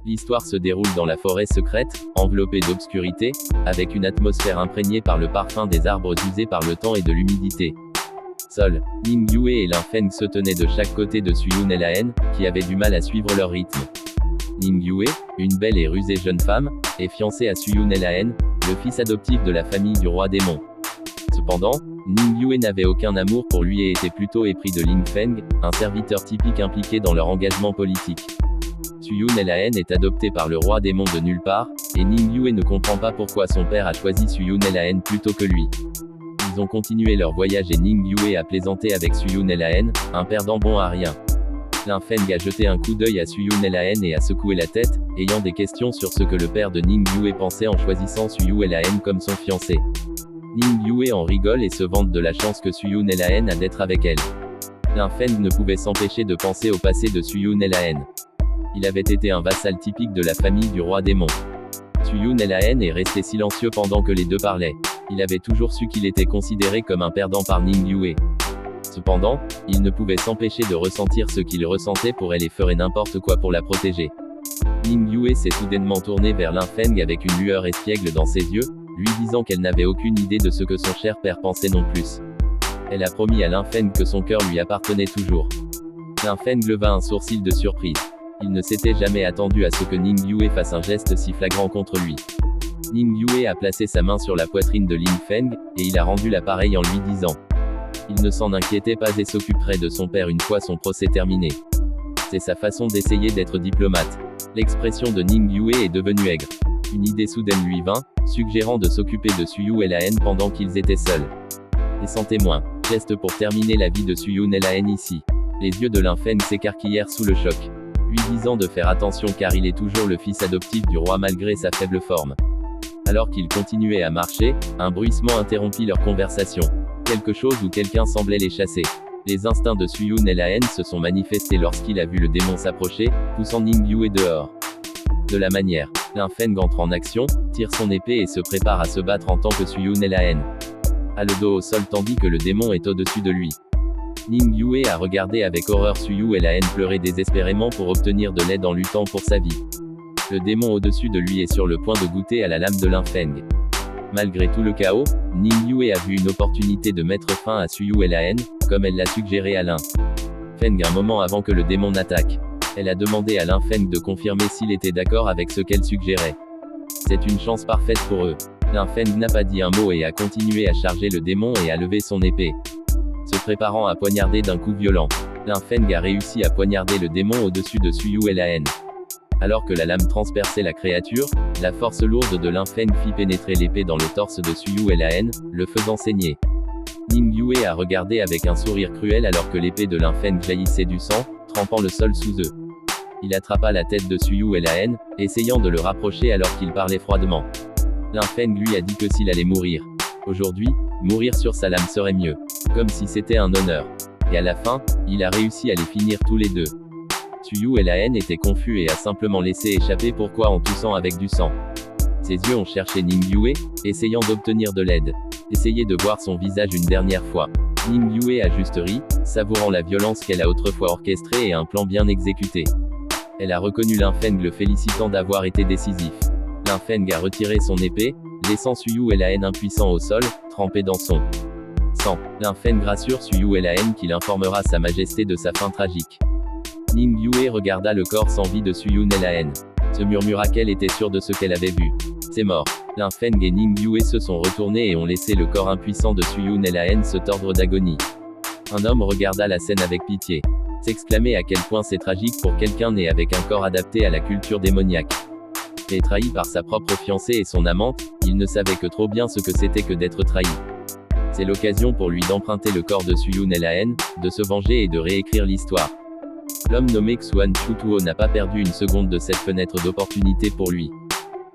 L'histoire se déroule dans la forêt secrète, enveloppée d'obscurité, avec une atmosphère imprégnée par le parfum des arbres usés par le temps et de l'humidité. Seuls, Ning Yue et Lin Feng se tenaient de chaque côté de Suyun et Laen, qui avaient du mal à suivre leur rythme. Ning Yue, une belle et rusée jeune femme, est fiancée à Suyun et Laen, le fils adoptif de la famille du roi démon. Cependant, Ning Yue n'avait aucun amour pour lui et était plutôt épris de Lin Feng, un serviteur typique impliqué dans leur engagement politique. Suyun et Laen est adopté par le roi démon de nulle part, et Ning Yue ne comprend pas pourquoi son père a choisi Suyun et Laen plutôt que lui. Ils ont continué leur voyage et Ning Yue a plaisanté avec Suyun et Laen, un perdant bon à rien. Lin Feng a jeté un coup d'œil à Suyun et Laen et a secoué la tête, ayant des questions sur ce que le père de Ning Yue pensait en choisissant Suyun et Laen comme son fiancé. Ning Yue en rigole et se vante de la chance que Suyun et Laen a d'être avec elle. Lin Feng ne pouvait s'empêcher de penser au passé de Suyun et Laen. Il avait été un vassal typique de la famille du roi démon. Suyun et Laen est resté silencieux pendant que les deux parlaient. Il avait toujours su qu'il était considéré comme un perdant par Ning Yue. Cependant, il ne pouvait s'empêcher de ressentir ce qu'il ressentait pour elle et ferait n'importe quoi pour la protéger. Ning Yue s'est soudainement tournée vers Lin Feng avec une lueur espiègle dans ses yeux, lui disant qu'elle n'avait aucune idée de ce que son cher père pensait non plus. Elle a promis à Lin Feng que son cœur lui appartenait toujours. Lin Feng leva un sourcil de surprise. Il ne s'était jamais attendu à ce que Ning Yue fasse un geste si flagrant contre lui. Ning Yue a placé sa main sur la poitrine de Lin Feng, et il a rendu l'appareil en lui disant. Il ne s'en inquiétait pas et s'occuperait de son père une fois son procès terminé. C'est sa façon d'essayer d'être diplomate. L'expression de Ning Yue est devenue aigre. Une idée soudaine lui vint, suggérant de s'occuper de Suyun et Laen pendant qu'ils étaient seuls. Et sans témoin, geste pour terminer la vie de Suyun et Laen ici. Les yeux de Lin Feng s'écarquillèrent sous le choc. Lui disant de faire attention car il est toujours le fils adoptif du roi malgré sa faible forme. Alors qu'ils continuaient à marcher, un bruissement interrompit leur conversation. Quelque chose ou quelqu'un semblait les chasser. Les instincts de Suyun et Laen se sont manifestés lorsqu'il a vu le démon s'approcher, poussant Ning Yue dehors. De la manière, Lin Feng entre en action, tire son épée et se prépare à se battre en tant que Suyun et Laen. A le dos au sol tandis que le démon est au-dessus de lui. Ning Yue a regardé avec horreur Suyun et Laen pleurer désespérément pour obtenir de l'aide en luttant pour sa vie. Le démon au-dessus de lui est sur le point de goûter à la lame de Lin Feng. Malgré tout le chaos, Ning Yue a vu une opportunité de mettre fin à Suyun et Laen, comme elle l'a suggéré à Lin Feng un moment avant que le démon n'attaque. Elle a demandé à Lin Feng de confirmer s'il était d'accord avec ce qu'elle suggérait. C'est une chance parfaite pour eux. Lin Feng n'a pas dit un mot et a continué à charger le démon et à lever son épée. Se préparant à poignarder d'un coup violent. Lin Feng a réussi à poignarder le démon au-dessus de Suyun et Laen. Alors que la lame transperçait la créature, la force lourde de Lin Feng fit pénétrer l'épée dans le torse de Suyun et Laen, le faisant saigner. Ning Yue a regardé avec un sourire cruel alors que l'épée de Lin Feng jaillissait du sang, trempant le sol sous eux. Il attrapa la tête de Suyun et Laen, essayant de le rapprocher alors qu'il parlait froidement. Lin Feng lui a dit que s'il allait mourir. Aujourd'hui, mourir sur sa lame serait mieux. Comme si c'était un honneur. Et à la fin, il a réussi à les finir tous les deux. Suyun et Laen étaient confus et a simplement laissé échapper pourquoi en toussant avec du sang. Ses yeux ont cherché Ning Yue, essayant d'obtenir de l'aide. Essayez de voir son visage une dernière fois. Ning Yue a juste ri, savourant la violence qu'elle a autrefois orchestrée et un plan bien exécuté. Elle a reconnu Lin Feng le félicitant d'avoir été décisif. Lin Feng a retiré son épée, laissant Suyun et Laen impuissants au sol, trempés dans son sang. Lin Feng rassure Suyun et Laen qu'il informera sa majesté de sa fin tragique. Ning Yue regarda le corps sans vie de Suyun et Laen. Se murmura qu'elle était sûre de ce qu'elle avait vu. C'est mort. Lin Feng et Ning Yue se sont retournés et ont laissé le corps impuissant de Suyun et Laen se tordre d'agonie. Un homme regarda la scène avec pitié. S'exclamait à quel point c'est tragique pour quelqu'un né avec un corps adapté à la culture démoniaque. Et trahi par sa propre fiancée et son amante, il ne savait que trop bien ce que c'était que d'être trahi. C'est l'occasion pour lui d'emprunter le corps de Suyun et Laen, de se venger et de réécrire l'histoire. L'homme nommé Xuan Chutuo n'a pas perdu une seconde de cette fenêtre d'opportunité pour lui.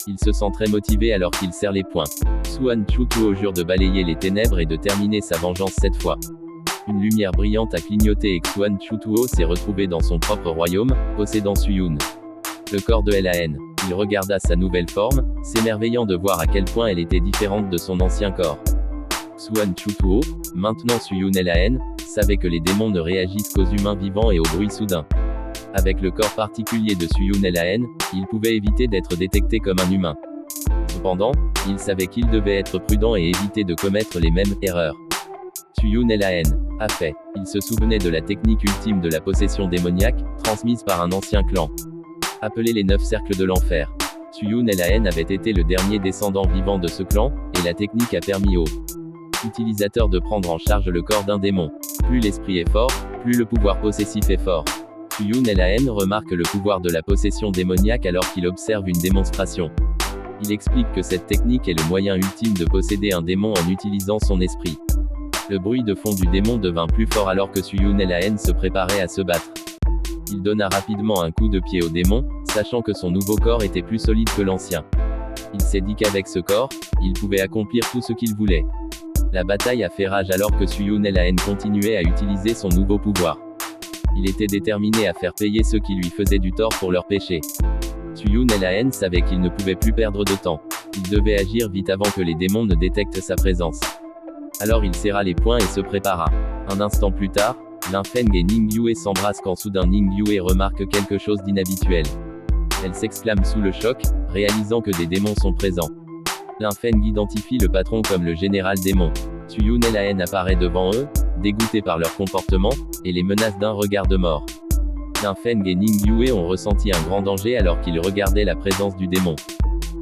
Il se sent très motivé alors qu'il serre les poings. Xuan Chutuo jure de balayer les ténèbres et de terminer sa vengeance cette fois. Une lumière brillante a clignoté et Xuan Chutuo s'est retrouvé dans son propre royaume, possédant Suyun. Le corps de Laen. Il regarda sa nouvelle forme, s'émerveillant de voir à quel point elle était différente de son ancien corps. Xuan Chutuo, maintenant Suyun et Laen, savait que les démons ne réagissent qu'aux humains vivants et au bruit soudain. Avec le corps particulier de Suyun Lan, il pouvait éviter d'être détecté comme un humain. Cependant, il savait qu'il devait être prudent et éviter de commettre les mêmes erreurs. Suyun Lan a fait. Il se souvenait de la technique ultime de la possession démoniaque, transmise par un ancien clan. Appelé les 9 cercles de l'enfer. Suyun Lan avait été le dernier descendant vivant de ce clan, et la technique a permis aux utilisateurs de prendre en charge le corps d'un démon. Plus l'esprit est fort, plus le pouvoir possessif est fort. Suyun Lan remarque le pouvoir de la possession démoniaque alors qu'il observe une démonstration. Il explique que cette technique est le moyen ultime de posséder un démon en utilisant son esprit. Le bruit de fond du démon devint plus fort alors que Suyun Lan se préparait à se battre. Il donna rapidement un coup de pied au démon, sachant que son nouveau corps était plus solide que l'ancien. Il s'est dit qu'avec ce corps, il pouvait accomplir tout ce qu'il voulait. La bataille a fait rage alors que Suyun Lan continuait à utiliser son nouveau pouvoir. Il était déterminé à faire payer ceux qui lui faisaient du tort pour leurs péchés. Suyun Lan savait qu'il ne pouvait plus perdre de temps. Il devait agir vite avant que les démons ne détectent sa présence. Alors il serra les poings et se prépara. Un instant plus tard, Lin Feng et Ning Yue s'embrassent quand soudain Ning Yue remarque quelque chose d'inhabituel. Elle s'exclame sous le choc, réalisant que des démons sont présents. Lin Feng identifie le patron comme le général démon. Suyun Lan apparaît devant eux, dégoûté par leur comportement, et les menace d'un regard de mort. Lin Feng et Ning Yue ont ressenti un grand danger alors qu'ils regardaient la présence du démon.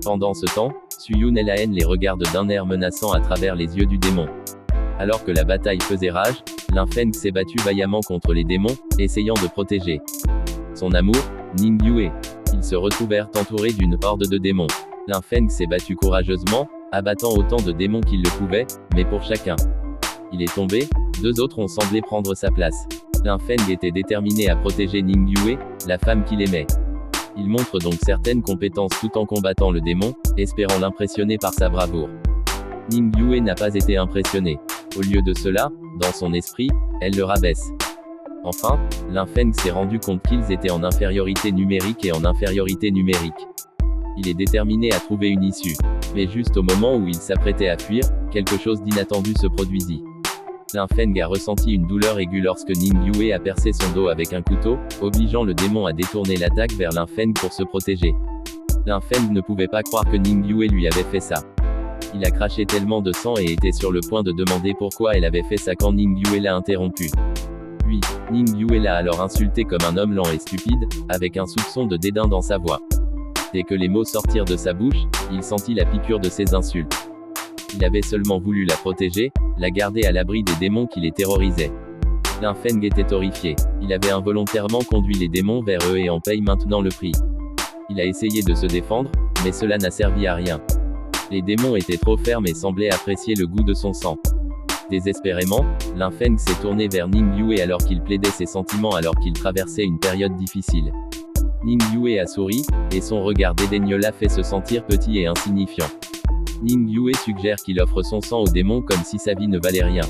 Pendant ce temps, Suyun Lan les regarde d'un air menaçant à travers les yeux du démon. Alors que la bataille faisait rage, Lin Feng s'est battu vaillamment contre les démons, essayant de protéger son amour, Ning Yue. Ils se retrouvèrent entourés d'une horde de démons. Lin Feng s'est battu courageusement, abattant autant de démons qu'il le pouvait, mais pour chacun. Il est tombé, 2 autres ont semblé prendre sa place. Lin Feng était déterminé à protéger Ning Yue, la femme qu'il aimait. Il montre donc certaines compétences tout en combattant le démon, espérant l'impressionner par sa bravoure. Ning Yue n'a pas été impressionnée. Au lieu de cela, dans son esprit, elle le rabaisse. Enfin, Lin Feng s'est rendu compte qu'ils étaient en infériorité numérique et en infériorité numérique. Il est déterminé à trouver une issue. Mais juste au moment où il s'apprêtait à fuir, quelque chose d'inattendu se produisit. Lin Feng a ressenti une douleur aiguë lorsque Ning Yue a percé son dos avec un couteau, obligeant le démon à détourner l'attaque vers Lin Feng pour se protéger. Lin Feng ne pouvait pas croire que Ning Yue lui avait fait ça. Il a craché tellement de sang et était sur le point de demander pourquoi elle avait fait ça quand Ning Yue l'a interrompu. Puis, Ning Yue l'a alors insulté comme un homme lent et stupide, avec un soupçon de dédain dans sa voix. Dès que les mots sortirent de sa bouche, il sentit la piqûre de ses insultes. Il avait seulement voulu la protéger, la garder à l'abri des démons qui les terrorisaient. Lin Feng était horrifié. Il avait involontairement conduit les démons vers eux et en paye maintenant le prix. Il a essayé de se défendre, mais cela n'a servi à rien. Les démons étaient trop fermes et semblaient apprécier le goût de son sang. Désespérément, Lin Feng s'est tourné vers Ning Yue alors qu'il plaidait ses sentiments alors qu'il traversait une période difficile. Ning Yue a souri, et son regard dédaigneux l'a fait se sentir petit et insignifiant. Ning Yue suggère qu'il offre son sang aux démons comme si sa vie ne valait rien.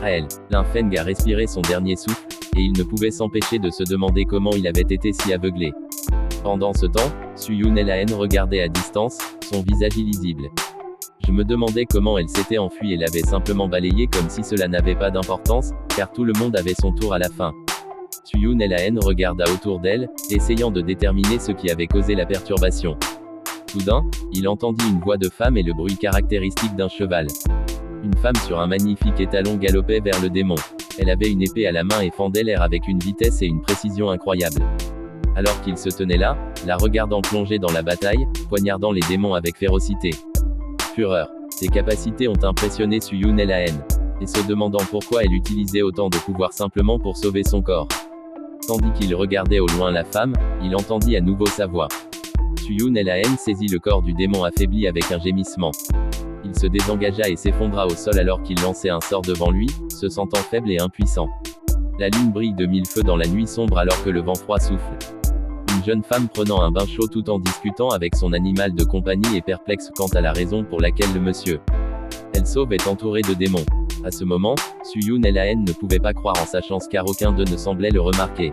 À elle, Lin Feng a respiré son dernier souffle, et il ne pouvait s'empêcher de se demander comment il avait été si aveuglé. Pendant ce temps, Suyun Lan regardait à distance, son visage illisible. Je me demandais comment elle s'était enfuie et l'avait simplement balayé comme si cela n'avait pas d'importance, car tout le monde avait son tour à la fin. Suyun Lan regarda autour d'elle, essayant de déterminer ce qui avait causé la perturbation. Soudain, il entendit une voix de femme et le bruit caractéristique d'un cheval. Une femme sur un magnifique étalon galopait vers le démon. Elle avait une épée à la main et fendait l'air avec une vitesse et une précision incroyables. Alors qu'il se tenait là, la regardant plonger dans la bataille, poignardant les démons avec férocité. Fureur. Ses capacités ont impressionné Suyun Lan. Et se demandant pourquoi elle utilisait autant de pouvoir simplement pour sauver son corps. Tandis qu'il regardait au loin la femme, il entendit à nouveau sa voix. Suyun Lan saisit le corps du démon affaibli avec un gémissement. Il se désengagea et s'effondra au sol alors qu'il lançait un sort devant lui, se sentant faible et impuissant. La lune brille de 1000 feux dans la nuit sombre alors que le vent froid souffle. Une jeune femme prenant un bain chaud tout en discutant avec son animal de compagnie est perplexe quant à la raison pour laquelle le monsieur elle sauve est entouré de démons. À ce moment, Suyun Lan ne pouvait pas croire en sa chance car aucun d'eux ne semblait le remarquer.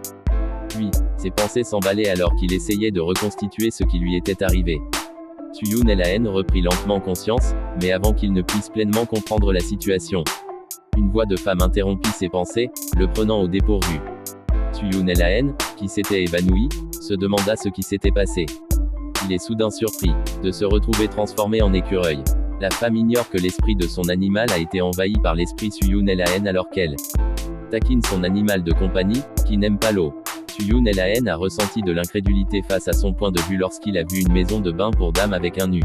Puis, ses pensées s'emballaient alors qu'il essayait de reconstituer ce qui lui était arrivé. Suyun Lan reprit lentement conscience, mais avant qu'il ne puisse pleinement comprendre la situation. Une voix de femme interrompit ses pensées, le prenant au dépourvu. Suyun et la haine, qui s'était évanoui, se demanda ce qui s'était passé. Il est soudain surpris de se retrouver transformé en écureuil. La femme ignore que l'esprit de son animal a été envahi par l'esprit Suyun et la haine alors qu'elle taquine son animal de compagnie, qui n'aime pas l'eau. Suyun et la haine a ressenti de l'incrédulité face à son point de vue lorsqu'il a vu une maison de bain pour dames avec un nu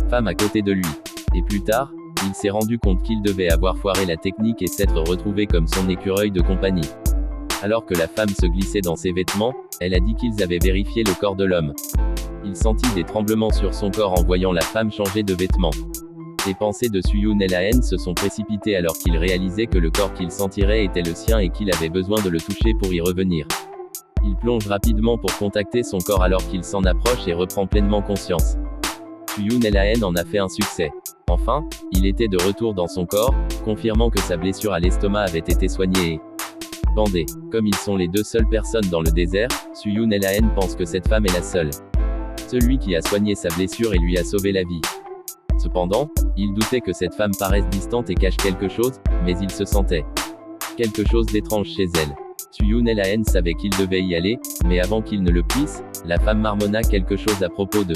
femme à côté de lui. Et plus tard, il s'est rendu compte qu'il devait avoir foiré la technique et s'être retrouvé comme son écureuil de compagnie. Alors que la femme se glissait dans ses vêtements, elle a dit qu'ils avaient vérifié le corps de l'homme. Il sentit des tremblements sur son corps en voyant la femme changer de vêtements. Les pensées de Suyun et la haine se sont précipitées alors qu'il réalisait que le corps qu'il sentirait était le sien et qu'il avait besoin de le toucher pour y revenir. Il plonge rapidement pour contacter son corps alors qu'il s'en approche et reprend pleinement conscience. Suyun et la haine en a fait un succès. Enfin, il était de retour dans son corps, confirmant que sa blessure à l'estomac avait été soignée et bandée. Comme ils sont les deux seules personnes dans le désert, Suyun et la haine pensent que cette femme est la seule. Celui qui a soigné sa blessure et lui a sauvé la vie. Cependant, il doutait que cette femme paraisse distante et cache quelque chose, mais il se sentait quelque chose d'étrange chez elle. Suyun et la haine savait qu'il devait y aller, mais avant qu'il ne le puisse, la femme marmonna quelque chose à propos de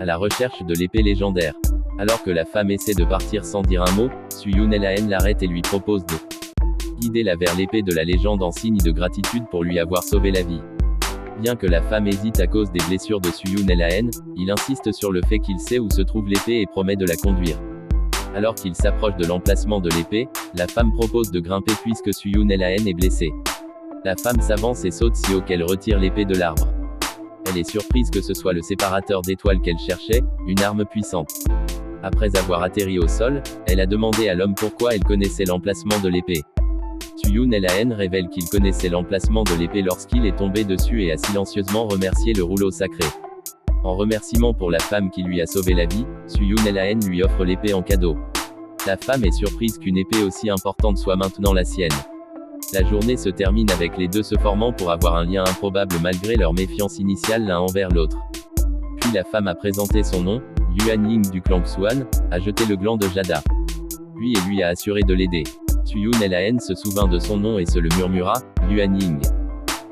à la recherche de l'épée légendaire. Alors que la femme essaie de partir sans dire un mot, Suyun et la haine l'arrête et lui propose de guider-la vers l'épée de la légende en signe de gratitude pour lui avoir sauvé la vie. Bien que la femme hésite à cause des blessures de Suyun et la haine, il insiste sur le fait qu'il sait où se trouve l'épée et promet de la conduire. Alors qu'il s'approche de l'emplacement de l'épée, la femme propose de grimper puisque Suyun et la haine est blessée. La femme s'avance et saute si haut qu'elle retire l'épée de l'arbre. Elle est surprise que ce soit le séparateur d'étoiles qu'elle cherchait, une arme puissante. Après avoir atterri au sol, elle a demandé à l'homme pourquoi elle connaissait l'emplacement de l'épée. Suyun et la haine révèle qu'il connaissait l'emplacement de l'épée lorsqu'il est tombé dessus et a silencieusement remercié le rouleau sacré. En remerciement pour la femme qui lui a sauvé la vie, Suyun et la haine lui offre l'épée en cadeau. La femme est surprise qu'une épée aussi importante soit maintenant la sienne. La journée se termine avec les deux se formant pour avoir un lien improbable malgré leur méfiance initiale l'un envers l'autre. Puis la femme a présenté son nom, Yuan Ying du clan Xuan, a jeté le gland de Jada. Puis et lui a assuré de l'aider. Suyun et la haine se souvint de son nom et se le murmura, Yuan Ying.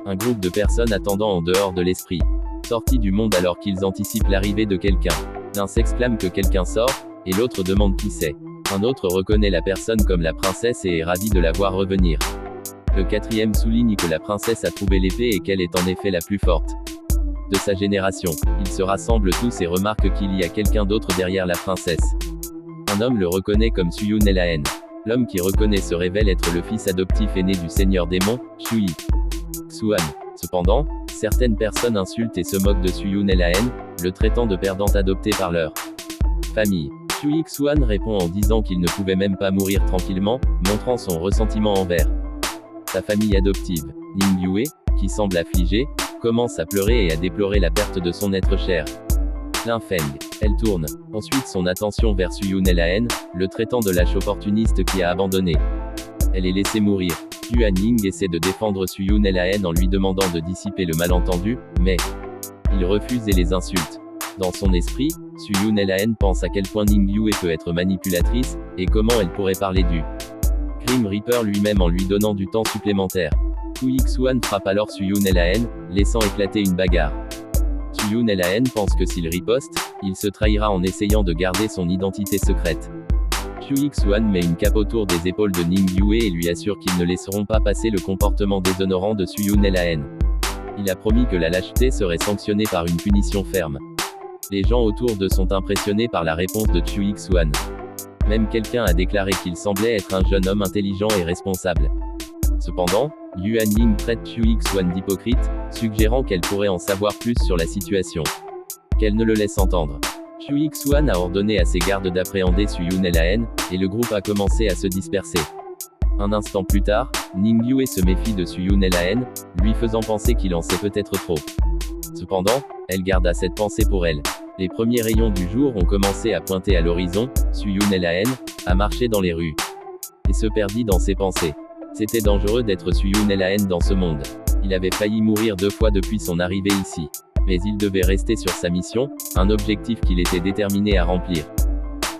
Un groupe de personnes attendant en dehors de l'esprit. Sortis du monde alors qu'ils anticipent l'arrivée de quelqu'un. L'un s'exclame que quelqu'un sort, et l'autre demande qui c'est. Un autre reconnaît la personne comme la princesse et est ravi de la voir revenir. Le quatrième souligne que la princesse a trouvé l'épée et qu'elle est en effet la plus forte de sa génération. Ils se rassemblent tous et remarquent qu'il y a quelqu'un d'autre derrière la princesse. Un homme le reconnaît comme Suyun et la haine. L'homme qui reconnaît se révèle être le fils adoptif aîné du seigneur démon, Shui Xuan. Cependant, certaines personnes insultent et se moquent de Suyun et la haine, le traitant de perdant adopté par leur famille. Shui Xuan répond en disant qu'il ne pouvait même pas mourir tranquillement, montrant son ressentiment envers sa famille adoptive. Ning Yue, qui semble affligée, commence à pleurer et à déplorer la perte de son être cher. Lin Feng. Elle tourne ensuite son attention vers Suyun et la haine, le traitant de lâche opportuniste qui a abandonné. Elle est laissée mourir. Yuan Ying essaie de défendre Suyun et la haine en lui demandant de dissiper le malentendu, mais il refuse et les insulte. Dans son esprit, Suyun et la haine pense à quel point Ning Yue peut être manipulatrice, et comment elle pourrait parler du Grim Reaper lui-même en lui donnant du temps supplémentaire. Shui Xuan frappe alors Suyun et la haine, laissant éclater une bagarre. Suyun et la haine pense que s'il riposte, il se trahira en essayant de garder son identité secrète. Shui Xuan met une cape autour des épaules de Ning Yue et lui assure qu'ils ne laisseront pas passer le comportement déshonorant de Suyun et la haine. Il a promis que la lâcheté serait sanctionnée par une punition ferme. Les gens autour d'eux sont impressionnés par la réponse de Shui Xuan. Même quelqu'un a déclaré qu'il semblait être un jeune homme intelligent et responsable. Cependant, Yuan Ying traite Shui Xuan d'hypocrite, suggérant qu'elle pourrait en savoir plus sur la situation. Qu'elle ne le laisse entendre. Shui Xuan a ordonné à ses gardes d'appréhender Suyun et la haine, et le groupe a commencé à se disperser. Un instant plus tard, Ning Yue se méfie de Suyun et la haine, lui faisant penser qu'il en sait peut-être trop. Cependant, elle garda cette pensée pour elle. Les premiers rayons du jour ont commencé à pointer à l'horizon, Suyun et la haine a marché dans les rues et se perdit dans ses pensées. C'était dangereux d'être Suyun et la haine dans ce monde. Il avait failli mourir 2 fois depuis son arrivée ici. Mais il devait rester sur sa mission, un objectif qu'il était déterminé à remplir.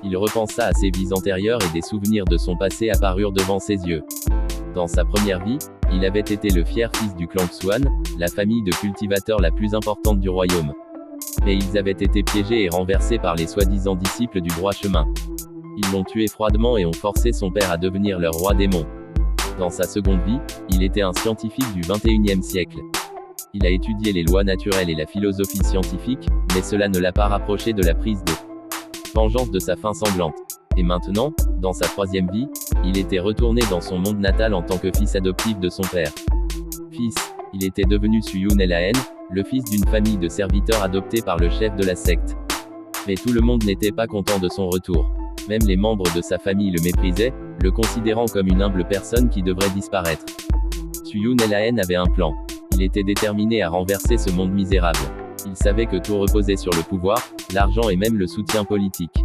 Il repensa à ses vies antérieures et des souvenirs de son passé apparurent devant ses yeux. Dans sa première vie, Il avait été le fier fils du clan Xuan, la famille de cultivateurs la plus importante du royaume. Mais ils avaient été piégés et renversés par les soi-disant disciples du droit chemin. Ils l'ont tué froidement et ont forcé son père à devenir leur roi démon. Dans sa seconde vie, il était un scientifique du XXIe siècle. Il a étudié les lois naturelles et la philosophie scientifique, mais cela ne l'a pas rapproché de la prise de vengeance de sa fin sanglante. Et maintenant, dans sa troisième vie, il était retourné dans son monde natal en tant que fils adoptif de son père. Fils, il était devenu Suyun Elahen, le fils d'une famille de serviteurs adoptés par le chef de la secte. Mais tout le monde n'était pas content de son retour. Même les membres de sa famille le méprisaient, le considérant comme une humble personne qui devrait disparaître. Suyun Elahen avait un plan. Il était déterminé à renverser ce monde misérable. Il savait que tout reposait sur le pouvoir, l'argent et même le soutien politique.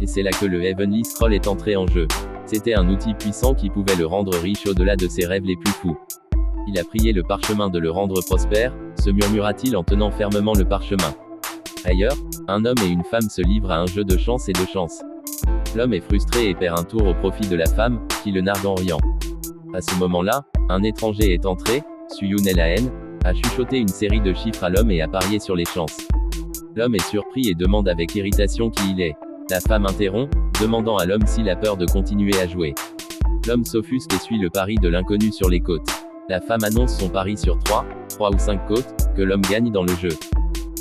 Et c'est là que le Heavenly Scroll est entré en jeu. C'était un outil puissant qui pouvait le rendre riche au-delà de ses rêves les plus fous. Il a prié le parchemin de le rendre prospère, se murmura-t-il en tenant fermement le parchemin. Ailleurs, un homme et une femme se livrent à un jeu de chance et de chance. L'homme est frustré et perd un tour au profit de la femme, qui le nargue en riant. À ce moment-là, un étranger est entré, Suyun Elahen, a chuchoté une série de chiffres à l'homme et a parié sur les chances. L'homme est surpris et demande avec irritation qui il est. La femme interrompt, demandant à l'homme s'il a peur de continuer à jouer. L'homme s'offusque et suit le pari de l'inconnu sur les côtes. La femme annonce son pari sur 3 ou 5 côtes, que l'homme gagne dans le jeu.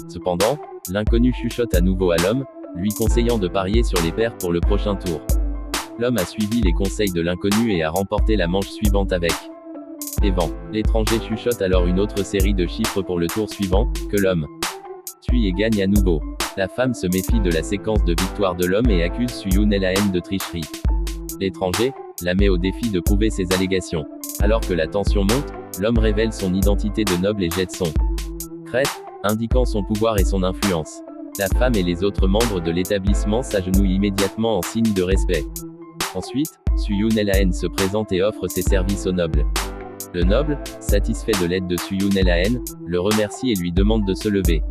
Cependant, l'inconnu chuchote à nouveau à l'homme, lui conseillant de parier sur les paires pour le prochain tour. L'homme a suivi les conseils de l'inconnu et a remporté la manche suivante avec les vents. L'étranger chuchote alors une autre série de chiffres pour le tour suivant, que l'homme suit et gagne à nouveau. La femme se méfie de la séquence de victoire de l'homme et accuse Suyun Elahen de tricherie. L'étranger la met au défi de prouver ses allégations. Alors que la tension monte, l'homme révèle son identité de noble et jette son crête, indiquant son pouvoir et son influence. La femme et les autres membres de l'établissement s'agenouillent immédiatement en signe de respect. Ensuite, Suyun Elahen se présente et offre ses services au noble. Le noble, satisfait de l'aide de Suyun Elahen, le remercie et lui demande de se lever.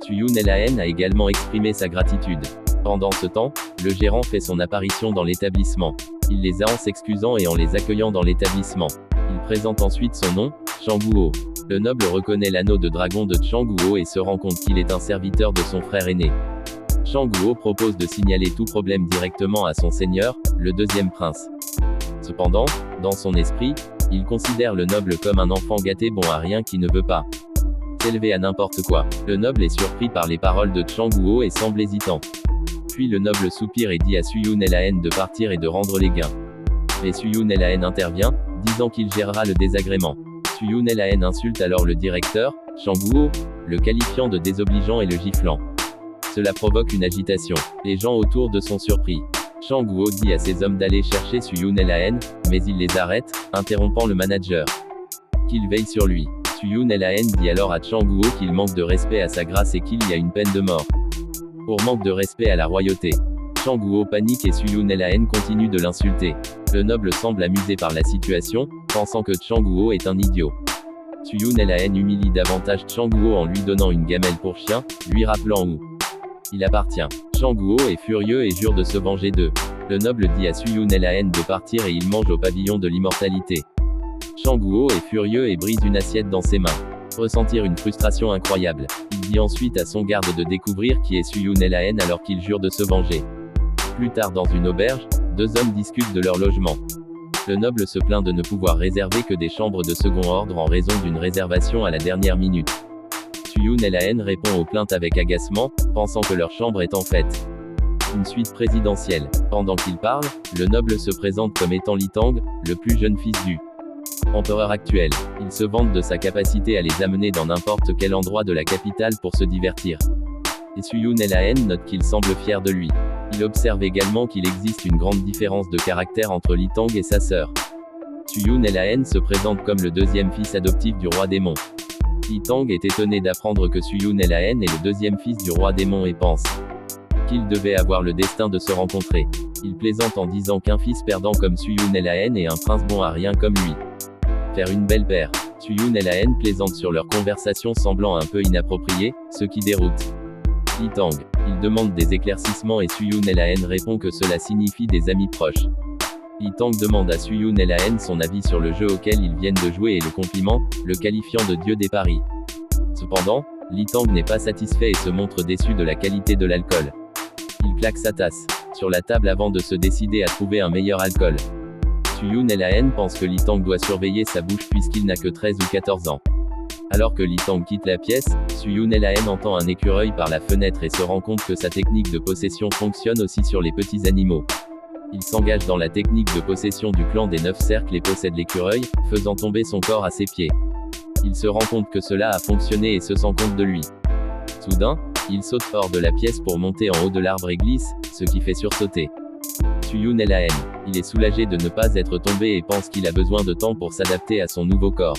Suyun Elahen a également exprimé sa gratitude. Pendant ce temps, le gérant fait son apparition dans l'établissement. Il les a en s'excusant et en les accueillant dans l'établissement. Il présente ensuite son nom, Changguo. Le noble reconnaît l'anneau de dragon de Changguo et se rend compte qu'il est un serviteur de son frère aîné. Changguo propose de signaler tout problème directement à son seigneur, le deuxième prince. Cependant, dans son esprit, il considère le noble comme un enfant gâté bon à rien qui ne veut pas s'élever à n'importe quoi. Le noble est surpris par les paroles de Changguo et semble hésitant. Puis le noble soupire et dit à Suyun Elahen de partir et de rendre les gains. Mais Suyun Elahen intervient, disant qu'il gérera le désagrément. Suyun Elahen insulte alors le directeur, Changguo, le qualifiant de désobligeant et le giflant. Cela provoque une agitation. Les gens autour de sont surpris. Changguo dit à ses hommes d'aller chercher Suyun Elahen, mais il les arrête, interrompant le manager. Qu'il veille sur lui. Suyun Elahen dit alors à Changguo qu'il manque de respect à sa grâce et qu'il y a une peine de mort pour manque de respect à la royauté. Changguo panique et Suyun Elahen continue de l'insulter. Le noble semble amusé par la situation, pensant que Changguo est un idiot. Suyun Elahen humilie davantage Changguo en lui donnant une gamelle pour chien, lui rappelant où il appartient. Changguo est furieux et jure de se venger d'eux. Le noble dit à Suyun Elahen de partir et il mange au pavillon de l'immortalité. Changguo est furieux et brise une assiette dans ses mains. Ressentir une frustration incroyable. Il dit ensuite à son garde de découvrir qui est Suyun Elahen alors qu'il jure de se venger. Plus tard dans une auberge, deux hommes discutent de leur logement. Le noble se plaint de ne pouvoir réserver que des chambres de second ordre en raison d'une réservation à la dernière minute. Suyun Elahen répond aux plaintes avec agacement, pensant que leur chambre est en fait une suite présidentielle. Pendant qu'il parle, le noble se présente comme étant Li Tang, le plus jeune fils du empereur actuel. Il se vante de sa capacité à les amener dans n'importe quel endroit de la capitale pour se divertir. Et Suyun Elahen note qu'il semble fier de lui. Il observe également qu'il existe une grande différence de caractère entre Li Tang et sa sœur. Suyun Elahen se présente comme le deuxième fils adoptif du roi démon. Li Tang est étonné d'apprendre que Suyun Elahen est le deuxième fils du roi démon et pense qu'ils devaient avoir le destin de se rencontrer. Il plaisante en disant qu'un fils perdant comme Suyun Elahen et un prince bon à rien comme lui faire une belle paire. Suyun Elahen plaisante sur leur conversation semblant un peu inappropriée, ce qui déroute Li Tang. Il demande des éclaircissements et Suyun Elahen répond que cela signifie des amis proches. Li Tang demande à Suyun et la haine son avis sur le jeu auquel ils viennent de jouer et le complimente, le qualifiant de dieu des paris. Cependant, Li Tang n'est pas satisfait et se montre déçu de la qualité de l'alcool. Il claque sa tasse sur la table avant de se décider à trouver un meilleur alcool. Suyun et la haine pense que Li Tang doit surveiller sa bouche puisqu'il n'a que 13 ou 14 ans. Alors que Li Tang quitte la pièce, Suyun et la haine entend un écureuil par la fenêtre et se rend compte que sa technique de possession fonctionne aussi sur les petits animaux. Il s'engage dans la technique de possession du clan des 9 cercles et possède l'écureuil, faisant tomber son corps à ses pieds. Il se rend compte que cela a fonctionné et se sent compte de lui. Soudain, il saute hors de la pièce pour monter en haut de l'arbre et glisse, ce qui fait sursauter Suyun et la haine. Il est soulagé de ne pas être tombé et pense qu'il a besoin de temps pour s'adapter à son nouveau corps.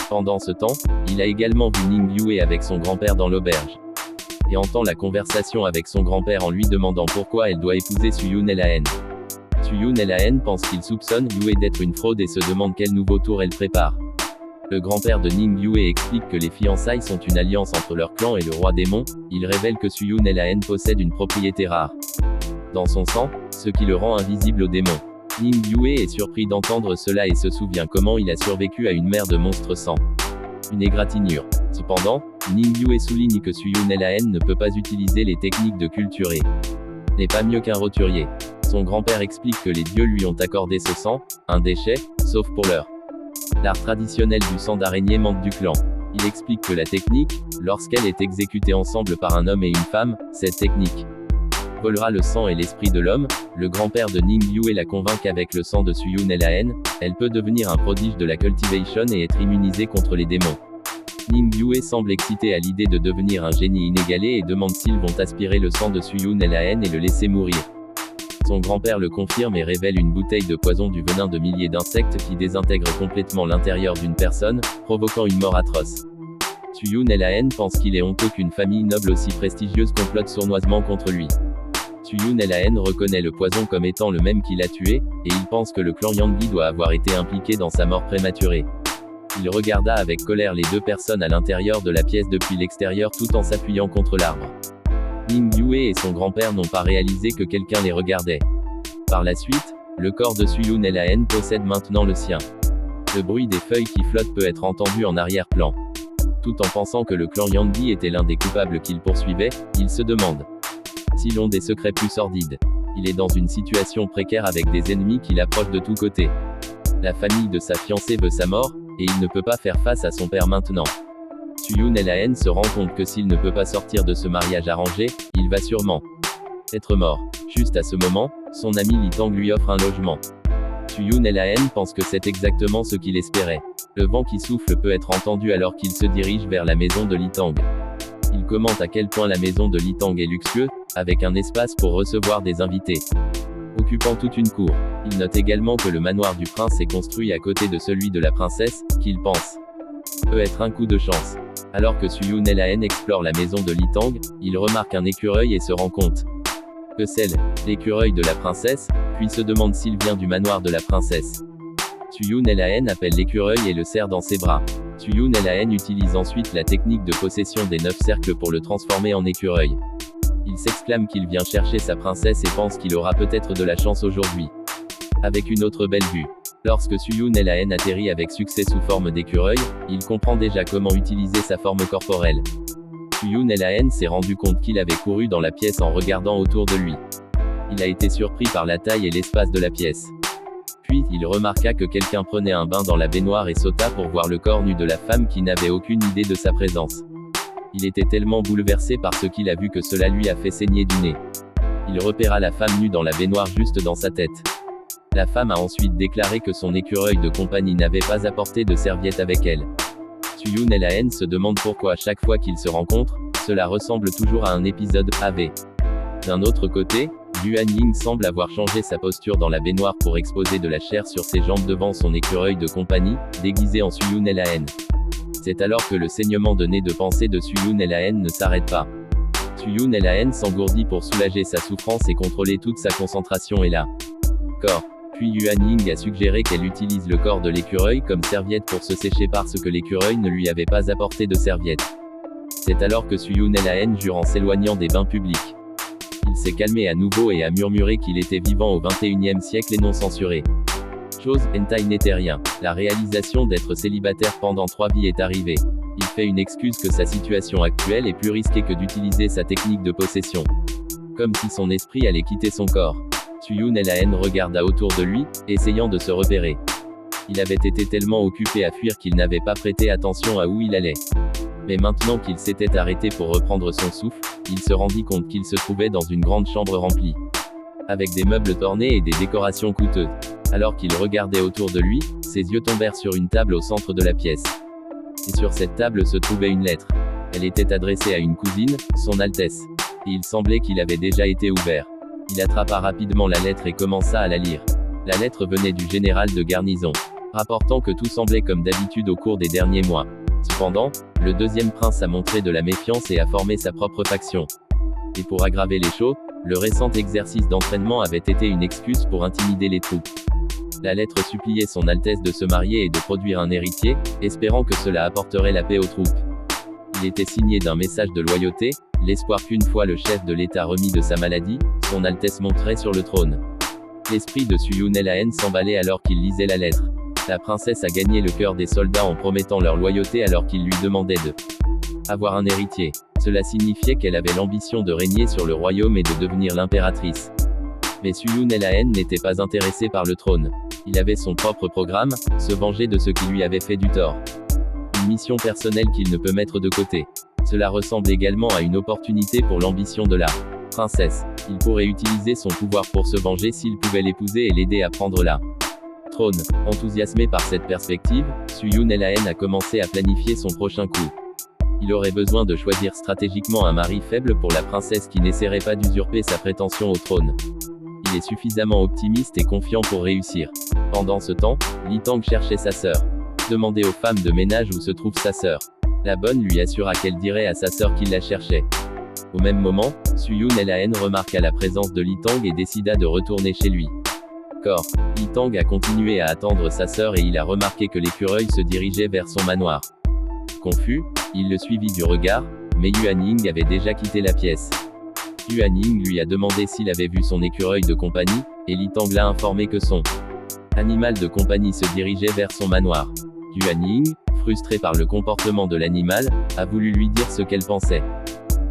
Pendant ce temps, il a également vu Ning Yue avec son grand-père dans l'auberge. Et entend la conversation avec son grand-père en lui demandant pourquoi elle doit épouser Suyun et la haine. Suyun et la haine pense qu'il soupçonne Yue d'être une fraude et se demande quel nouveau tour elle prépare. Le grand-père de Ning Yue explique que les fiançailles sont une alliance entre leur clan et le roi démon. Il révèle que Suyun et la haine possèdent une propriété rare dans son sang, ce qui le rend invisible aux démons. Ning Yue est surpris d'entendre cela et se souvient comment il a survécu à une mer de monstres sans une égratignure. Cependant, Ning Yue souligne que Suyun et la haine ne peut pas utiliser les techniques de culture et n'est pas mieux qu'un roturier. Son grand-père explique que les dieux lui ont accordé ce sang, un déchet, sauf pour l'art traditionnel du sang d'araignée manque du clan. Il explique que la technique, lorsqu'elle est exécutée ensemble par un homme et une femme, cette technique volera le sang et l'esprit de l'homme. Le grand-père de Ning Yue la convainc qu'avec le sang de Suyun et la haine, elle peut devenir un prodige de la cultivation et être immunisée contre les démons. Ning Yue semble excité à l'idée de devenir un génie inégalé et demande s'ils vont aspirer le sang de Suyun et la haine et le laisser mourir. Son grand-père le confirme et révèle une bouteille de poison du venin de milliers d'insectes qui désintègre complètement l'intérieur d'une personne, provoquant une mort atroce. Suyun et la haine pense qu'il est honteux qu'une famille noble aussi prestigieuse complote sournoisement contre lui. Suyun et la haine reconnaît le poison comme étant le même qui l'a tué, et il pense que le clan Yangbi doit avoir été impliqué dans sa mort prématurée. Il regarda avec colère les deux personnes à l'intérieur de la pièce depuis l'extérieur tout en s'appuyant contre l'arbre. Ning Yue et son grand-père n'ont pas réalisé que quelqu'un les regardait. Par la suite, le corps de Suyun et la haine possède maintenant le sien. Le bruit des feuilles qui flottent peut être entendu en arrière-plan. Tout en pensant que le clan Yangbi était l'un des coupables qu'il poursuivait, il se demande s'ils ont des secrets plus sordides. Il est dans une situation précaire avec des ennemis qui l'approchent de tous côtés. La famille de sa fiancée veut sa mort, et il ne peut pas faire face à son père maintenant. Suyun et la haine se rend compte que s'il ne peut pas sortir de ce mariage arrangé, il va sûrement être mort. Juste à ce moment, son ami Li Tang lui offre un logement. Suyun et la haine pense que c'est exactement ce qu'il espérait. Le vent qui souffle peut être entendu alors qu'il se dirige vers la maison de Li Tang. Il commente à quel point la maison de Li Tang est luxueuse, avec un espace pour recevoir des invités occupant toute une cour. Il note également que le manoir du prince est construit à côté de celui de la princesse, qu'il pense peut être un coup de chance. Alors que Suyun et la haine explore la maison de Li Tang, il remarque un écureuil et se rend compte que c'est l'écureuil de la princesse, puis se demande s'il vient du manoir de la princesse. Suyun et la haine appelle l'écureuil et le serre dans ses bras. Suyun et la haine utilise ensuite la technique de possession des 9 cercles pour le transformer en écureuil. Il s'exclame qu'il vient chercher sa princesse et pense qu'il aura peut-être de la chance aujourd'hui. Avec une autre belle vue. Lorsque Suyun et la haine atterrit avec succès sous forme d'écureuil, il comprend déjà comment utiliser sa forme corporelle. Suyun et la haine s'est rendu compte qu'il avait couru dans la pièce en regardant autour de lui. Il a été surpris par la taille et l'espace de la pièce. Puis, il remarqua que quelqu'un prenait un bain dans la baignoire et sauta pour voir le corps nu de la femme qui n'avait aucune idée de sa présence. Il était tellement bouleversé par ce qu'il a vu que cela lui a fait saigner du nez. Il repéra la femme nue dans la baignoire juste dans sa tête. La femme a ensuite déclaré que son écureuil de compagnie n'avait pas apporté de serviette avec elle. Suyun et la haine se demandent pourquoi à chaque fois qu'ils se rencontrent, cela ressemble toujours à un épisode AV. D'un autre côté, Yuan Ying semble avoir changé sa posture dans la baignoire pour exposer de la chair sur ses jambes devant son écureuil de compagnie, déguisé en Suyun et la haine. C'est alors que le saignement de nez de pensée de Suyun et la haine ne s'arrête pas. Suyun et la haine s'engourdit pour soulager sa souffrance et contrôler toute sa concentration et la corps. Puis Yuan Ying a suggéré qu'elle utilise le corps de l'écureuil comme serviette pour se sécher parce que l'écureuil ne lui avait pas apporté de serviette. C'est alors que Suyun et la haine jurent en s'éloignant des bains publics. Il Il s'est calmé à nouveau et a murmuré qu'il était vivant au XXIe siècle et non censuré. Chose, hentai n'était rien. La réalisation d'être célibataire pendant 3 vies est arrivée. Il fait une excuse que sa situation actuelle est plus risquée que d'utiliser sa technique de possession. Comme si son esprit allait quitter son corps. Suyun Laen regarda autour de lui, essayant de se repérer. Il avait été tellement occupé à fuir qu'il n'avait pas prêté attention à où il allait. Mais maintenant qu'il s'était arrêté pour reprendre son souffle, il se rendit compte qu'il se trouvait dans une grande chambre remplie. Avec des meubles ornés et des décorations coûteuses. Alors qu'il regardait autour de lui, ses yeux tombèrent sur une table au centre de la pièce. Et sur cette table se trouvait une lettre. Elle était adressée à une cousine, son Altesse. Et il semblait qu'il avait déjà été ouvert. Il attrapa rapidement la lettre et commença à la lire. La lettre venait du général de garnison, rapportant que tout semblait comme d'habitude au cours des derniers mois. Cependant, le deuxième prince a montré de la méfiance et a formé sa propre faction. Et pour aggraver les choses, le récent exercice d'entraînement avait été une excuse pour intimider les troupes. La lettre suppliait son Altesse de se marier et de produire un héritier, espérant que cela apporterait la paix aux troupes. Il était signé d'un message de loyauté, l'espoir qu'une fois le chef de l'État remis de sa maladie, son Altesse monterait sur le trône. L'esprit de Suyun Laen s'emballait alors qu'il lisait la lettre. La princesse a gagné le cœur des soldats en promettant leur loyauté alors qu'ils lui demandaient de avoir un héritier. Cela signifiait qu'elle avait l'ambition de régner sur le royaume et de devenir l'impératrice. Mais Suyun Laen n'était pas intéressé par le trône. Il avait son propre programme, se venger de ceux qui lui avaient fait du tort. Une mission personnelle qu'il ne peut mettre de côté. Cela ressemble également à une opportunité pour l'ambition de la princesse. Il pourrait utiliser son pouvoir pour se venger s'il pouvait l'épouser et l'aider à prendre la trône. Enthousiasmé par cette perspective, Suyun Laen a commencé à planifier son prochain coup. Il aurait besoin de choisir stratégiquement un mari faible pour la princesse qui n'essaierait pas d'usurper sa prétention au trône. Il est suffisamment optimiste et confiant pour réussir. Pendant ce temps, Li Tang cherchait sa sœur. Demandait aux femmes de ménage où se trouve sa sœur. La bonne lui assura qu'elle dirait à sa sœur qu'il la cherchait. Au même moment, Suyun Laen remarqua la présence de Li Tang et décida de retourner chez lui. Li Tang a continué à attendre sa sœur et il a remarqué que l'écureuil se dirigeait vers son manoir. Confus, il le suivit du regard, mais Yuan Ying avait déjà quitté la pièce. Yuan Ying lui a demandé s'il avait vu son écureuil de compagnie, et Li Tang l'a informé que son animal de compagnie se dirigeait vers son manoir. Yuan Ying, frustré par le comportement de l'animal, a voulu lui dire ce qu'elle pensait.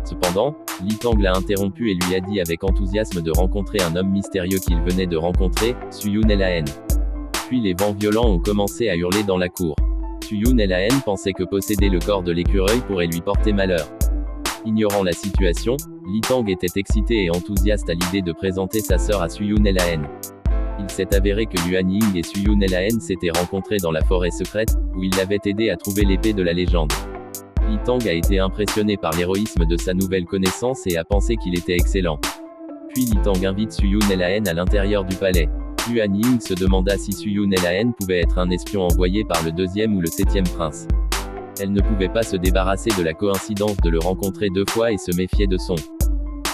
Cependant, Li Tang l'a interrompu et lui a dit avec enthousiasme de rencontrer un homme mystérieux qu'il venait de rencontrer, Suyun Laen. Puis les vents violents ont commencé à hurler dans la cour. Suyun Laen pensait que posséder le corps de l'écureuil pourrait lui porter malheur. Ignorant la situation, Li Tang était excité et enthousiaste à l'idée de présenter sa sœur à Suyun Laen. Il s'est avéré que Yuan Ying et Suyun Laen s'étaient rencontrés dans la forêt secrète, où il l'avait aidé à trouver l'épée de la légende. Li Tang a été impressionné par l'héroïsme de sa nouvelle connaissance et a pensé qu'il était excellent. Puis Li Tang invite Suyun Laen à l'intérieur du palais. Yuan Ying se demanda si Suyun Laen pouvait être un espion envoyé par le deuxième ou le septième prince. Elle ne pouvait pas se débarrasser de la coïncidence de le rencontrer 2 fois et se méfiait de son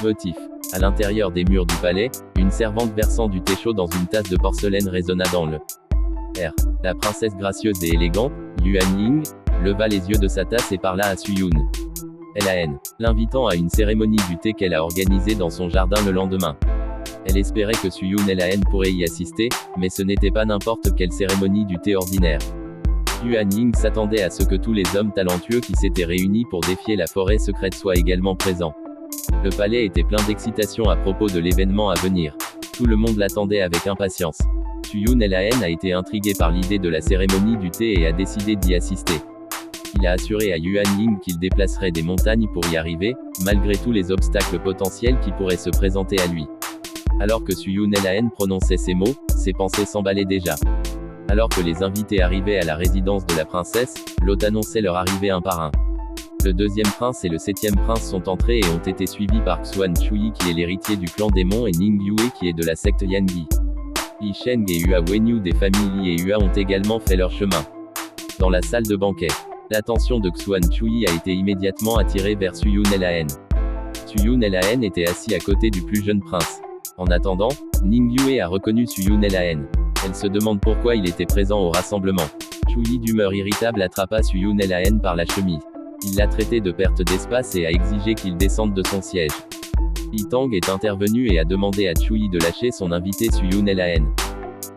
motif. À l'intérieur des murs du palais, une servante versant du thé chaud dans une tasse de porcelaine résonna dans le air. La princesse gracieuse et élégante, Yuan Ying, leva les yeux de sa tasse et parla à Suyun Laen, l'invitant à une cérémonie du thé qu'elle a organisée dans son jardin le lendemain. Elle espérait que Suyun Laen pourrait y assister, mais ce n'était pas n'importe quelle cérémonie du thé ordinaire. Yuan Ying s'attendait à ce que tous les hommes talentueux qui s'étaient réunis pour défier la forêt secrète soient également présents. Le palais était plein d'excitation à propos de l'événement à venir. Tout le monde l'attendait avec impatience. Suyun Laen a été intrigué par l'idée de la cérémonie du thé et a décidé d'y assister. Il a assuré à Yuan Ying qu'il déplacerait des montagnes pour y arriver, malgré tous les obstacles potentiels qui pourraient se présenter à lui. Alors que Suyun Laen prononçait ces mots, ses pensées s'emballaient déjà. Alors que les invités arrivaient à la résidence de la princesse, l'hôte annonçait leur arrivée un par un. Le deuxième prince et le septième prince sont entrés et ont été suivis par Xuan Chuyi qui est l'héritier du clan démon et Ning Yue qui est de la secte Yangi. Li Sheng et Hua Wenyu des familles Li et Hua ont également fait leur chemin. Dans la salle de banquet, l'attention de Xuan Chuyi a été immédiatement attirée vers Suyun Laen. Suyun Laen était assis à côté du plus jeune prince. En attendant, Ning Yue a reconnu Suyun Laen. Elle se demande pourquoi il était présent au rassemblement. Chuyi d'humeur irritable attrapa Suyun Laen par la chemise. Il l'a traité de perte d'espace et a exigé qu'il descende de son siège. Li Tang est intervenu et a demandé à Chu Yi de lâcher son invité Suyun Laen.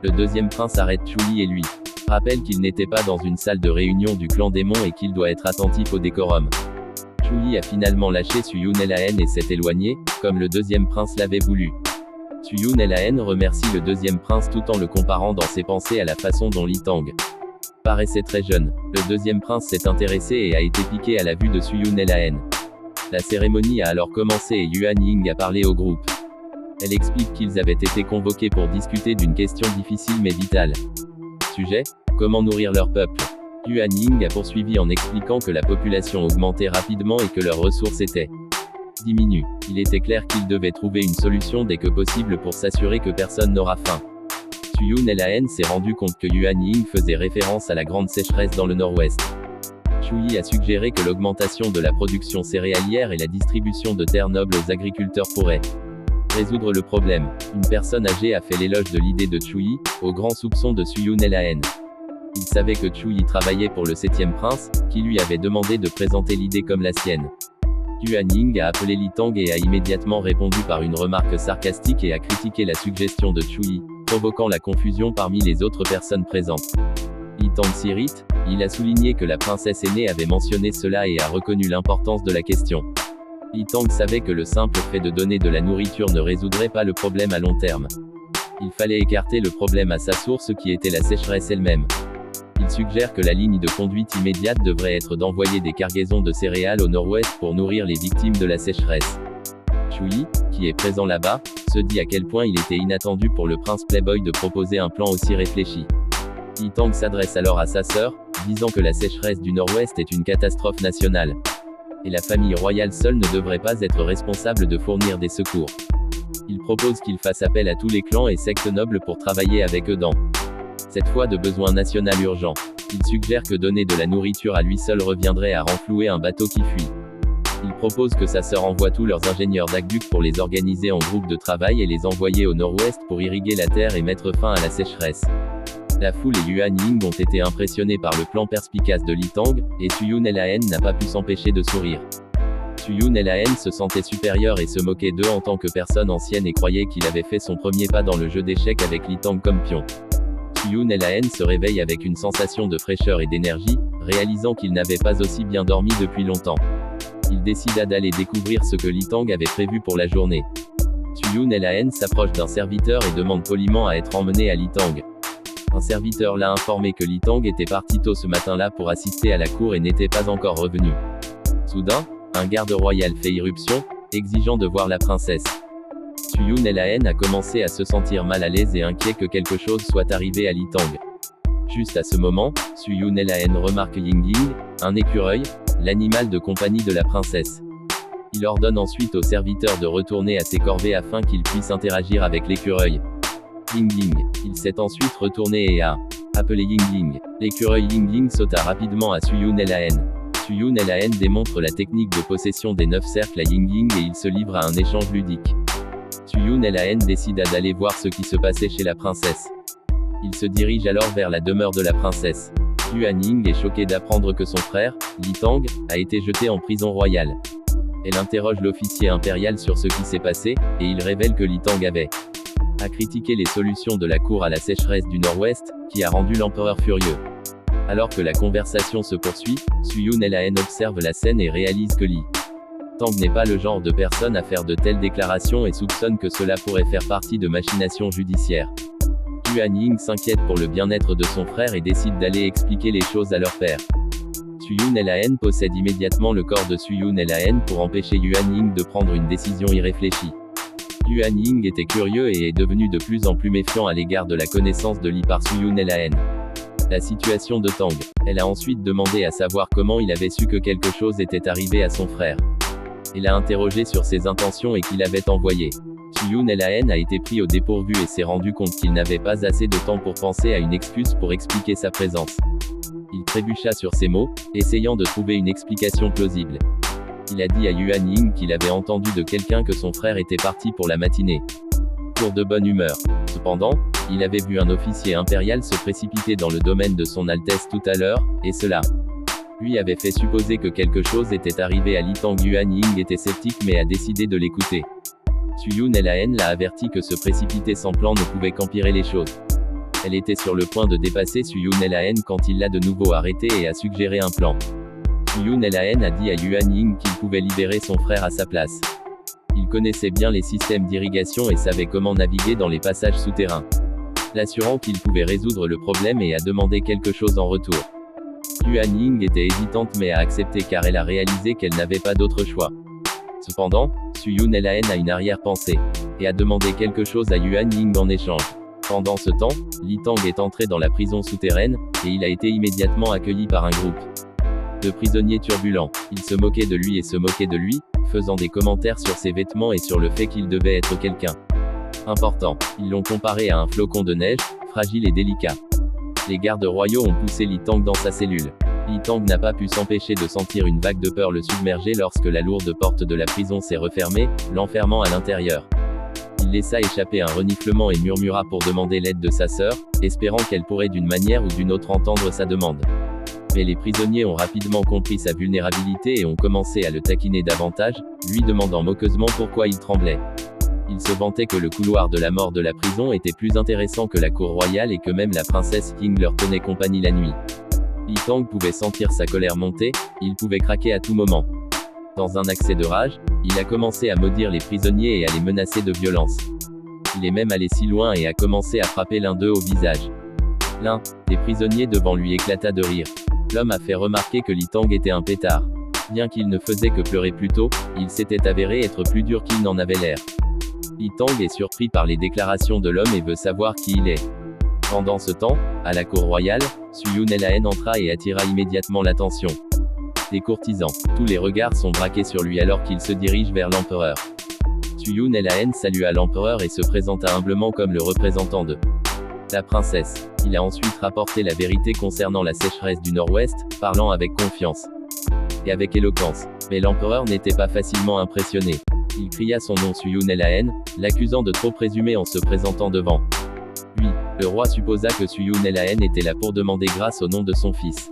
Le deuxième prince arrête Chu Yi et lui rappelle qu'il n'était pas dans une salle de réunion du clan démon et qu'il doit être attentif au décorum. Chu Yi a finalement lâché Suyun Laen et s'est éloigné, comme le deuxième prince l'avait voulu. Suyun Laen remercie le deuxième prince tout en le comparant dans ses pensées à la façon dont Li Tang paraissait très jeune. Le deuxième prince s'est intéressé et a été piqué à la vue de Suyun Laen. La cérémonie a alors commencé et Yuan Ying a parlé au groupe. Elle explique qu'ils avaient été convoqués pour discuter d'une question difficile mais vitale. Sujet: comment nourrir leur peuple. Yuan Ying a poursuivi en expliquant que la population augmentait rapidement et que leurs ressources étaient diminuées. Il était clair qu'ils devaient trouver une solution dès que possible pour s'assurer que personne n'aura faim. Suyun Laen s'est rendu compte que Yuan Ying faisait référence à la grande sécheresse dans le nord-ouest. Chu Yi a suggéré que l'augmentation de la production céréalière et la distribution de terres nobles aux agriculteurs pourraient résoudre le problème. Une personne âgée a fait l'éloge de l'idée de Chu Yi, au grand soupçon de Suyun Laen. Il savait que Chu Yi travaillait pour le 7e prince, qui lui avait demandé de présenter l'idée comme la sienne. Yuan Ying a appelé Li Tang et a immédiatement répondu par une remarque sarcastique et a critiqué la suggestion de Chu Yi, provoquant la confusion parmi les autres personnes présentes. Li Tang s'irrite, il a souligné que la princesse aînée avait mentionné cela et a reconnu l'importance de la question. Li Tang savait que le simple fait de donner de la nourriture ne résoudrait pas le problème à long terme. Il fallait écarter le problème à sa source qui était la sécheresse elle-même. Il suggère que la ligne de conduite immédiate devrait être d'envoyer des cargaisons de céréales au nord-ouest pour nourrir les victimes de la sécheresse. Chu Yi, qui est présent là-bas, se dit à quel point il était inattendu pour le prince Playboy de proposer un plan aussi réfléchi. Li Tang s'adresse alors à sa sœur, disant que la sécheresse du nord-ouest est une catastrophe nationale. Et la famille royale seule ne devrait pas être responsable de fournir des secours. Il propose qu'il fasse appel à tous les clans et sectes nobles pour travailler avec eux dans cette fois de besoin national urgent. Il suggère que donner de la nourriture à lui seul reviendrait à renflouer un bateau qui fuit. Il propose que sa sœur envoie tous leurs ingénieurs d'aqueduc pour les organiser en groupe de travail et les envoyer au nord-ouest pour irriguer la terre et mettre fin à la sécheresse. La foule et Yuan Ying ont été impressionnés par le plan perspicace de Li Tang, et Suyun Laen n'a pas pu s'empêcher de sourire. Suyun Laen se sentait supérieur et se moquait d'eux en tant que personne ancienne et croyait qu'il avait fait son premier pas dans le jeu d'échecs avec Li Tang comme pion. Suyun Laen se réveille avec une sensation de fraîcheur et d'énergie, réalisant qu'il n'avait pas aussi bien dormi depuis longtemps. Il décida d'aller découvrir ce que Li Tang avait prévu pour la journée. Suyun Laen s'approche d'un serviteur et demande poliment à être emmené à Li Tang. Un serviteur l'a informé que Li Tang était parti tôt ce matin-là pour assister à la cour et n'était pas encore revenu. Soudain, un garde royal fait irruption, exigeant de voir la princesse. Suyun Laen a commencé à se sentir mal à l'aise et inquiet que quelque chose soit arrivé à Li Tang. Juste à ce moment, Suyun Laen remarque Ying Ying, un écureuil, l'animal de compagnie de la princesse. Il ordonne ensuite au serviteur de retourner à ses corvées afin qu'il puisse interagir avec l'écureuil. Ying Ying. Il s'est ensuite retourné et a appelé Ying Ying. L'écureuil Ying Ying sauta rapidement à Suyun Laen. Suyun Laen démontre la technique de possession des 9 cercles à Ying Ying et il se livre à un échange ludique. Suyun Laen décida d'aller voir ce qui se passait chez la princesse. Il se dirige alors vers la demeure de la princesse. Yuan Ying est choquée d'apprendre que son frère, Li Tang, a été jeté en prison royale. Elle interroge l'officier impérial sur ce qui s'est passé, et il révèle que Li Tang avait a critiqué les solutions de la cour à la sécheresse du nord-ouest, qui a rendu l'empereur furieux. Alors que la conversation se poursuit, Suyun Laen observe la scène et réalise que Li Tang n'est pas le genre de personne à faire de telles déclarations et soupçonne que cela pourrait faire partie de machinations judiciaires. Yuan Ying s'inquiète pour le bien-être de son frère et décide d'aller expliquer les choses à leur père. Suyun Laen possède immédiatement le corps de Suyun Laen pour empêcher Yuan Ying de prendre une décision irréfléchie. Yuan Ying était curieux et est devenu de plus en plus méfiant à l'égard de la connaissance de Li par Suyun Laen. La situation de Tang. Elle a ensuite demandé à savoir comment il avait su que quelque chose était arrivé à son frère. Elle a interrogé sur ses intentions et qu'il avait envoyé. Suyun Laen a été pris au dépourvu et s'est rendu compte qu'il n'avait pas assez de temps pour penser à une excuse pour expliquer sa présence. Il trébucha sur ces mots, essayant de trouver une explication plausible. Il a dit à Yuan Ying qu'il avait entendu de quelqu'un que son frère était parti pour la matinée. Pour de bonne humeur. Cependant, il avait vu un officier impérial se précipiter dans le domaine de son Altesse tout à l'heure, et cela lui avait fait supposer que quelque chose était arrivé à Li Tang. Yuan Ying était sceptique mais a décidé de l'écouter. Suyun Laen l'a averti que se précipiter sans plan ne pouvait qu'empirer les choses. Elle était sur le point de dépasser Suyun Laen quand il l'a de nouveau arrêté et a suggéré un plan. Suyun Laen a dit à Yuan Ying qu'il pouvait libérer son frère à sa place. Il connaissait bien les systèmes d'irrigation et savait comment naviguer dans les passages souterrains. L'assurant qu'il pouvait résoudre le problème et a demandé quelque chose en retour. Yuan Ying était hésitante mais a accepté car elle a réalisé qu'elle n'avait pas d'autre choix. Cependant, Suyun Laen a une arrière-pensée, et a demandé quelque chose à Yuan Ying en échange. Pendant ce temps, Li Tang est entré dans la prison souterraine, et il a été immédiatement accueilli par un groupe de prisonniers turbulents. Ils se moquaient de lui et se moquaient de lui, faisant des commentaires sur ses vêtements et sur le fait qu'il devait être quelqu'un important. Ils l'ont comparé à un flocon de neige, fragile et délicat. Les gardes royaux ont poussé Li Tang dans sa cellule. Li Tang n'a pas pu s'empêcher de sentir une vague de peur le submerger lorsque la lourde porte de la prison s'est refermée, l'enfermant à l'intérieur. Il laissa échapper un reniflement et murmura pour demander l'aide de sa sœur, espérant qu'elle pourrait d'une manière ou d'une autre entendre sa demande. Mais les prisonniers ont rapidement compris sa vulnérabilité et ont commencé à le taquiner davantage, lui demandant moqueusement pourquoi il tremblait. Il se vantait que le couloir de la mort de la prison était plus intéressant que la cour royale et que même la princesse Ying leur tenait compagnie la nuit. Li Tang pouvait sentir sa colère monter, il pouvait craquer à tout moment. Dans un accès de rage, il a commencé à maudire les prisonniers et à les menacer de violence. Il est même allé si loin et a commencé à frapper l'un d'eux au visage. L'un des prisonniers devant lui éclata de rire. L'homme a fait remarquer que Li Tang était un pétard. Bien qu'il ne faisait que pleurer plus tôt, il s'était avéré être plus dur qu'il n'en avait l'air. Li Tang est surpris par les déclarations de l'homme et veut savoir qui il est. Pendant ce temps, à la cour royale, Suyun Laen entra et attira immédiatement l'attention des courtisans. Tous les regards sont braqués sur lui alors qu'il se dirige vers l'empereur. Suyun Laen salua l'empereur et se présenta humblement comme le représentant de la princesse. Il a ensuite rapporté la vérité concernant la sécheresse du Nord-Ouest, parlant avec confiance et avec éloquence. Mais l'empereur n'était pas facilement impressionné. Il cria son nom Suyun Laen, l'accusant de trop présumer en se présentant devant lui. Le roi supposa que Suyun Laen était là pour demander grâce au nom de son fils.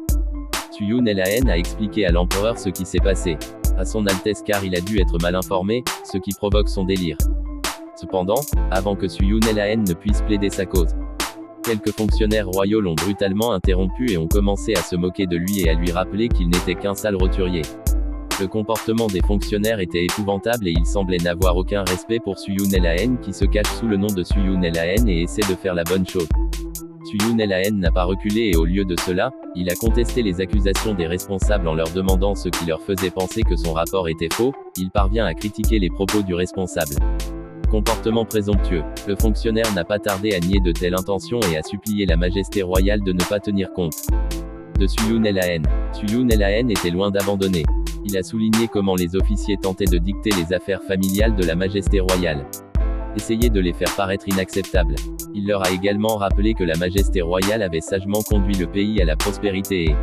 Suyun Laen a expliqué à l'empereur ce qui s'est passé à son Altesse car il a dû être mal informé, ce qui provoque son délire. Cependant, avant que Suyun Laen ne puisse plaider sa cause, quelques fonctionnaires royaux l'ont brutalement interrompu et ont commencé à se moquer de lui et à lui rappeler qu'il n'était qu'un sale roturier. Le comportement des fonctionnaires était épouvantable et ils semblaient n'avoir aucun respect pour Suyun Laen qui se cache sous le nom de Suyun Laen et essaie de faire la bonne chose. Suyun Laen n'a pas reculé et au lieu de cela, il a contesté les accusations des responsables en leur demandant ce qui leur faisait penser que son rapport était faux. Il parvient à critiquer les propos du responsable. Comportement présomptueux. Le fonctionnaire n'a pas tardé à nier de telles intentions et a supplié la majesté royale de ne pas tenir compte de Suyun Laen. Suyun Laen était loin d'abandonner. Il a souligné comment les officiers tentaient de dicter les affaires familiales de la majesté royale. Essayer de les faire paraître inacceptables. Il leur a également rappelé que la majesté royale avait sagement conduit le pays à la prospérité et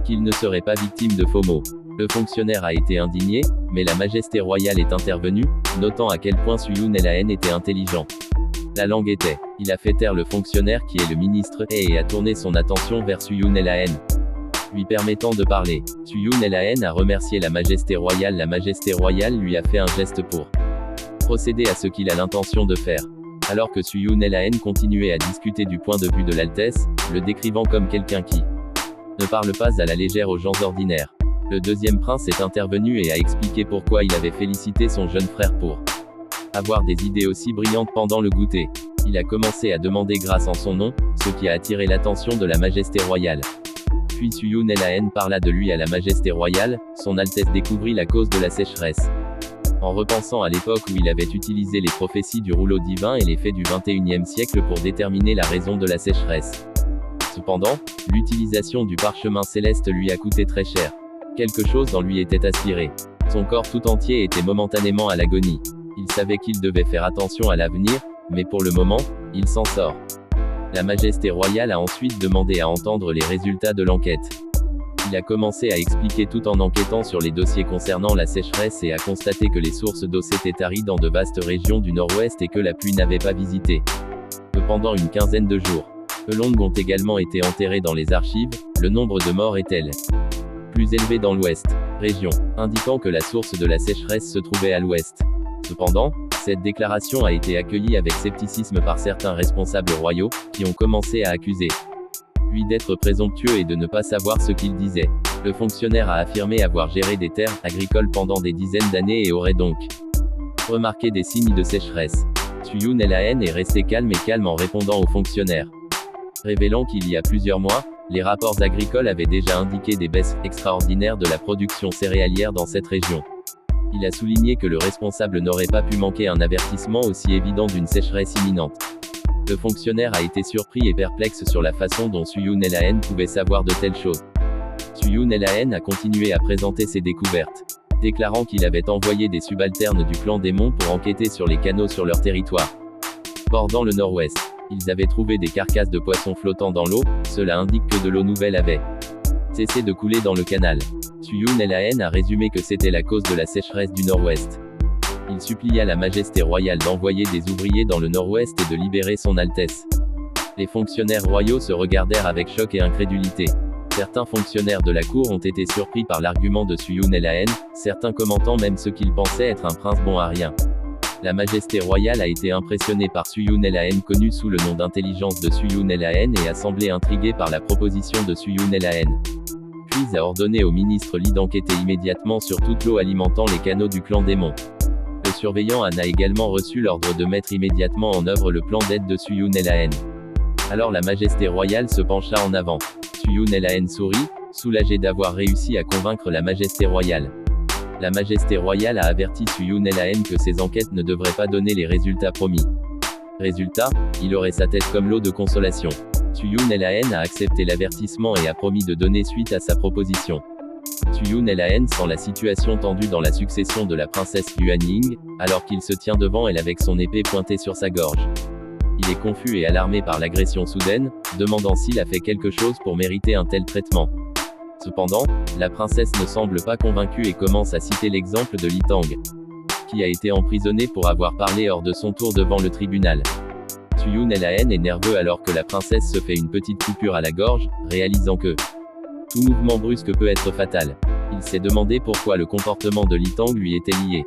qu'il ne serait pas victime de faux mots. Le fonctionnaire a été indigné, mais la majesté royale est intervenue, notant à quel point Suyun Laen était intelligent. La langue était. Il a fait taire le fonctionnaire qui est le ministre et a tourné son attention vers Suyun Laen, lui permettant de parler. Suyun Laen a remercié la majesté royale. La majesté royale lui a fait un geste pour procéder à ce qu'il a l'intention de faire. Alors que Suyun Laen continuait à discuter du point de vue de l'Altesse, le décrivant comme quelqu'un qui ne parle pas à la légère aux gens ordinaires. Le deuxième prince est intervenu et a expliqué pourquoi il avait félicité son jeune frère pour avoir des idées aussi brillantes pendant le goûter. Il a commencé à demander grâce en son nom, ce qui a attiré l'attention de la majesté royale. Puis Suyun Laen parla de lui à la majesté royale. Son Altesse découvrit la cause de la sécheresse en repensant à l'époque où il avait utilisé les prophéties du rouleau divin et les faits du XXIe siècle pour déterminer la raison de la sécheresse. Cependant, l'utilisation du parchemin céleste lui a coûté très cher. Quelque chose en lui était aspiré. Son corps tout entier était momentanément à l'agonie. Il savait qu'il devait faire attention à l'avenir, mais pour le moment, il s'en sort. La majesté royale a ensuite demandé à entendre les résultats de l'enquête. Il a commencé à expliquer tout en enquêtant sur les dossiers concernant la sécheresse et a constaté que les sources d'eau s'étaient taries dans de vastes régions du nord-ouest et que la pluie n'avait pas visité pendant une quinzaine de jours. Peu longues ont également été enterrées dans les archives. Le nombre de morts est-elle plus élevé dans l'ouest région, indiquant que la source de la sécheresse se trouvait à l'ouest. Cependant, cette déclaration a été accueillie avec scepticisme par certains responsables royaux, qui ont commencé à accuser lui d'être présomptueux et de ne pas savoir ce qu'il disait. Le fonctionnaire a affirmé avoir géré des terres agricoles pendant des dizaines d'années et aurait donc remarqué des signes de sécheresse. Suyun Laen est resté calme en répondant au fonctionnaire, révélant qu'il y a plusieurs mois, les rapports agricoles avaient déjà indiqué des baisses extraordinaires de la production céréalière dans cette région. Il a souligné que le responsable n'aurait pas pu manquer un avertissement aussi évident d'une sécheresse imminente. Le fonctionnaire a été surpris et perplexe sur la façon dont Suyun Laen pouvait savoir de telles choses. Suyun Laen a continué à présenter ses découvertes, déclarant qu'il avait envoyé des subalternes du clan Démon pour enquêter sur les canaux sur leur territoire bordant le nord-ouest. Ils avaient trouvé des carcasses de poissons flottant dans l'eau, cela indique que de l'eau nouvelle avait cessé de couler dans le canal. Suyun Laen a résumé que c'était la cause de la sécheresse du nord-ouest. Il supplia la Majesté royale d'envoyer des ouvriers dans le nord-ouest et de libérer son Altesse. Les fonctionnaires royaux se regardèrent avec choc et incrédulité. Certains fonctionnaires de la cour ont été surpris par l'argument de Suyun Laen, certains commentant même ce qu'ils pensaient être un prince bon à rien. La Majesté royale a été impressionnée par Suyun Laen, connu sous le nom d'intelligence de Suyun Laen, et a semblé intriguée par la proposition de Suyun Laen. Puis a ordonné au ministre Li d'enquêter immédiatement sur toute l'eau alimentant les canaux du clan Démon. Le surveillant Han a également reçu l'ordre de mettre immédiatement en œuvre le plan d'aide de Suyun Laen. Alors la Majesté royale se pencha en avant. Suyun Laen sourit, soulagé d'avoir réussi à convaincre la Majesté royale. La Majesté royale a averti Suyun Laen que ses enquêtes ne devraient pas donner les résultats promis. Résultat, il aurait sa tête comme l'eau de consolation. Suyun Laen a accepté l'avertissement et a promis de donner suite à sa proposition. Suyun Laen sent la situation tendue dans la succession de la princesse Yuanying, alors qu'il se tient devant elle avec son épée pointée sur sa gorge. Il est confus et alarmé par l'agression soudaine, demandant s'il a fait quelque chose pour mériter un tel traitement. Cependant, la princesse ne semble pas convaincue et commence à citer l'exemple de Li Tang, qui a été emprisonné pour avoir parlé hors de son tour devant le tribunal. Suyun Laen est nerveux alors que la princesse se fait une petite coupure à la gorge, réalisant que tout mouvement brusque peut être fatal. Il s'est demandé pourquoi le comportement de Li Tang lui était lié.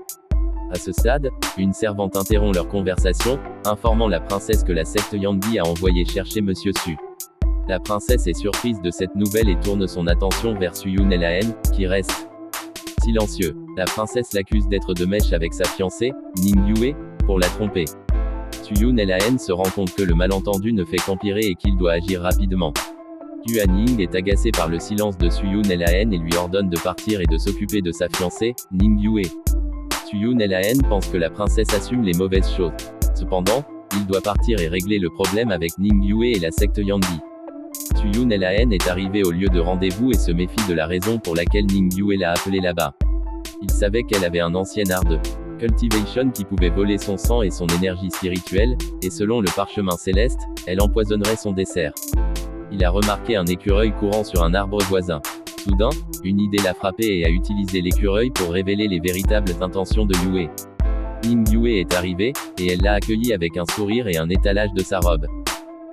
À ce stade, une servante interrompt leur conversation, informant la princesse que la secte Yangbi a envoyé chercher Monsieur Su. La princesse est surprise de cette nouvelle et tourne son attention vers Suyun Laen, qui reste silencieux. La princesse l'accuse d'être de mèche avec sa fiancée, Ning Yue, pour la tromper. Suyun Laen se rend compte que le malentendu ne fait qu'empirer et qu'il doit agir rapidement. Yuanying est agacé par le silence de Suyun Laen et lui ordonne de partir et de s'occuper de sa fiancée, Ning Yue. Suyun Laen pense que la princesse assume les mauvaises choses. Cependant, il doit partir et régler le problème avec Ning Yue et la secte Yangbi. Suyun Laen est arrivé au lieu de rendez-vous et se méfie de la raison pour laquelle Ning Yue l'a appelé là-bas. Il savait qu'elle avait un ancien art de cultivation qui pouvait voler son sang et son énergie spirituelle, et selon le parchemin céleste, elle empoisonnerait son dessert. Il a remarqué un écureuil courant sur un arbre voisin. Soudain, une idée l'a frappé et a utilisé l'écureuil pour révéler les véritables intentions de Yue. Ning Yue est arrivée, et elle l'a accueilli avec un sourire et un étalage de sa robe.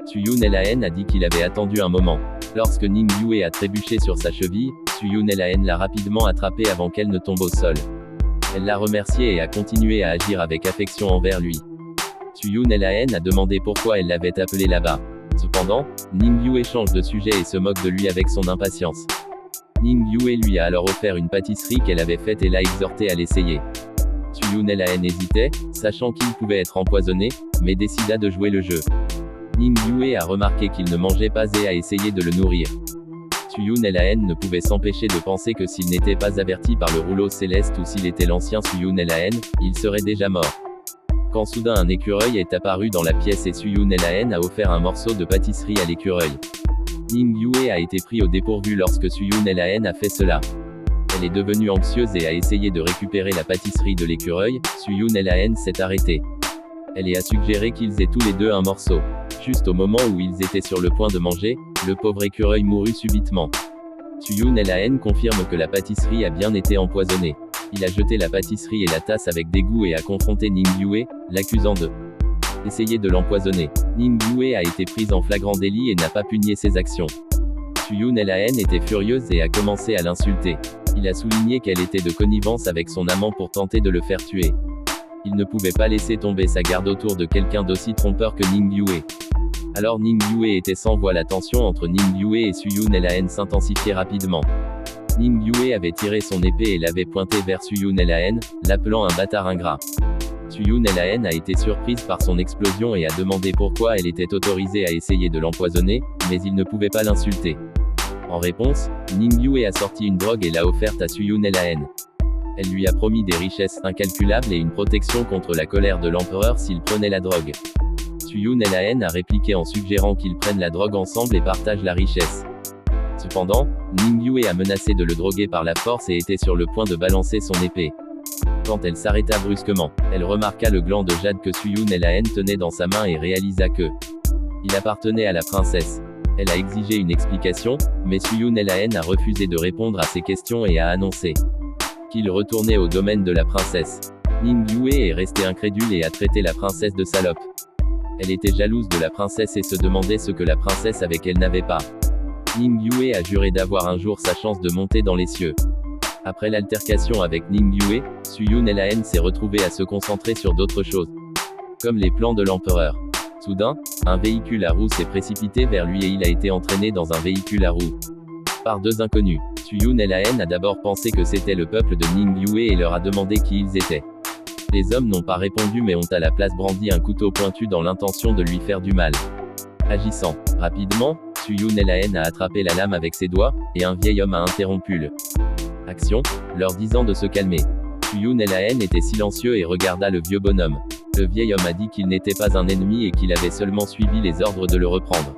Suyun Laen a dit qu'il avait attendu un moment. Lorsque Ning Yue a trébuché sur sa cheville, Suyun Laen l'a rapidement attrapée avant qu'elle ne tombe au sol. Elle l'a remercié et a continué à agir avec affection envers lui. Suyun Laen a demandé pourquoi elle l'avait appelé là-bas. Cependant, Ning Yue change de sujet et se moque de lui avec son impatience. Ning Yue lui a alors offert une pâtisserie qu'elle avait faite et l'a exhorté à l'essayer. Suyun Laen hésitait, sachant qu'il pouvait être empoisonné, mais décida de jouer le jeu. Ning Yue a remarqué qu'il ne mangeait pas et a essayé de le nourrir. Suyun Laen ne pouvait s'empêcher de penser que s'il n'était pas averti par le rouleau céleste ou s'il était l'ancien Suyun Laen, il serait déjà mort. Quand soudain un écureuil est apparu dans la pièce et Suyun Laen a offert un morceau de pâtisserie à l'écureuil. Ning Yue a été pris au dépourvu lorsque Suyun Laen a fait cela. Elle est devenue anxieuse et a essayé de récupérer la pâtisserie de l'écureuil. Suyun Laen s'est arrêtée. Elle a suggéré qu'ils aient tous les deux un morceau. Juste au moment où ils étaient sur le point de manger, le pauvre écureuil mourut subitement. Suyun Laen confirme que la pâtisserie a bien été empoisonnée. Il a jeté la pâtisserie et la tasse avec dégoût et a confronté Ning Yue, l'accusant de essayer de l'empoisonner. Ning Yue a été prise en flagrant délit et n'a pas pu nier ses actions. Suyun Laen était furieuse et a commencé à l'insulter. Il a souligné qu'elle était de connivence avec son amant pour tenter de le faire tuer. Il ne pouvait pas laisser tomber sa garde autour de quelqu'un d'aussi trompeur que Ning Yue. Alors Ning Yue était sans voix, la tension entre Ning Yue et Suyun et la haine s'intensifiait rapidement. Ning Yue avait tiré son épée et l'avait pointée vers Suyun et la haine, l'appelant un bâtard ingrat. Suyun et la haine a été surprise par son explosion et a demandé pourquoi elle était autorisée à essayer de l'empoisonner, mais il ne pouvait pas l'insulter. En réponse, Ning Yue a sorti une drogue et l'a offerte à Suyun et la haine. Elle lui a promis des richesses incalculables et une protection contre la colère de l'empereur s'il prenait la drogue. Suyun et la haine a répliqué en suggérant qu'ils prennent la drogue ensemble et partagent la richesse. Cependant, Ning Yue a menacé de le droguer par la force et était sur le point de balancer son épée. Quand elle s'arrêta brusquement, elle remarqua le gland de jade que Suyun et la haine tenait dans sa main et réalisa que il appartenait à la princesse. Elle a exigé une explication, mais Suyun et la haine a refusé de répondre à ses questions et a annoncé qu'il retournait au domaine de la princesse. Ning Yue est resté incrédule et a traité la princesse de salope. Elle était jalouse de la princesse et se demandait ce que la princesse avait qu'elle n'avait pas. Ning Yue a juré d'avoir un jour sa chance de monter dans les cieux. Après l'altercation avec Ning Yue, Suyun et la haine s'est retrouvée à se concentrer sur d'autres choses, comme les plans de l'empereur. Soudain, un véhicule à roues s'est précipité vers lui et il a été entraîné dans un véhicule à roues par deux inconnus. Suyun et la haine a d'abord pensé que c'était le peuple de Ning Yue et leur a demandé qui ils étaient. Les hommes n'ont pas répondu mais ont à la place brandi un couteau pointu dans l'intention de lui faire du mal. Agissant rapidement, Suyun et la haine a attrapé la lame avec ses doigts, et un vieil homme a interrompu l'action, leur disant de se calmer. Suyun et la haine étaient silencieux et regarda le vieux bonhomme. Le vieil homme a dit qu'il n'était pas un ennemi et qu'il avait seulement suivi les ordres de le reprendre.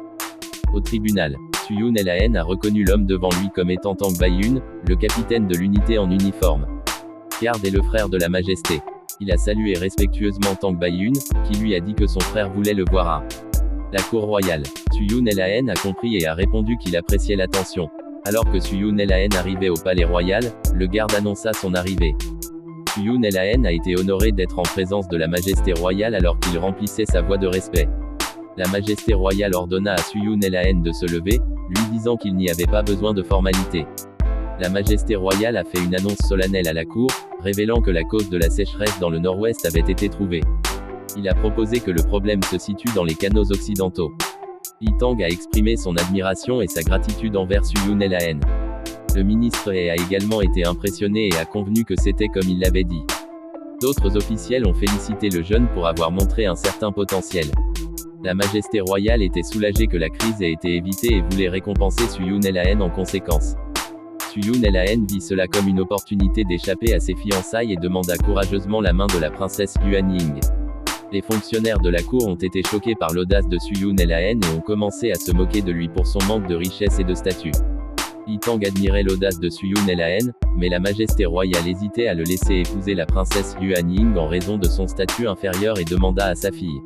Au tribunal, Suyun et la haine a reconnu l'homme devant lui comme étant Tang Baiyun, le capitaine de l'unité en uniforme. Garde est le frère de la majesté. Il a salué respectueusement Tang Baiyun, qui lui a dit que son frère voulait le voir à la cour royale. Suyun et la haine a compris et a répondu qu'il appréciait l'attention. Alors que Suyun et la haine arrivaient au palais royal, le garde annonça son arrivée. Suyun et la haine a été honoré d'être en présence de la majesté royale alors qu'il remplissait sa voie de respect. La majesté royale ordonna à Suyun et la haine de se lever, lui disant qu'il n'y avait pas besoin de formalité. La majesté royale a fait une annonce solennelle à la cour, révélant que la cause de la sécheresse dans le nord-ouest avait été trouvée. Il a proposé que le problème se situe dans les canaux occidentaux. Li Tang a exprimé son admiration et sa gratitude envers Suyun et la haine. Le ministre a également été impressionné et a convenu que c'était comme il l'avait dit. D'autres officiels ont félicité le jeune pour avoir montré un certain potentiel. La majesté royale était soulagée que la crise ait été évitée et voulait récompenser Suyun et la haine en conséquence. Suyun et la haine vit cela comme une opportunité d'échapper à ses fiançailles et demanda courageusement la main de la princesse Yuan Ying. Les fonctionnaires de la cour ont été choqués par l'audace de Suyun et la haine et ont commencé à se moquer de lui pour son manque de richesse et de statut. Li Tang admirait l'audace de Suyun et la haine, mais la majesté royale hésitait à le laisser épouser la princesse Yuan Ying en raison de son statut inférieur et demanda à sa fille.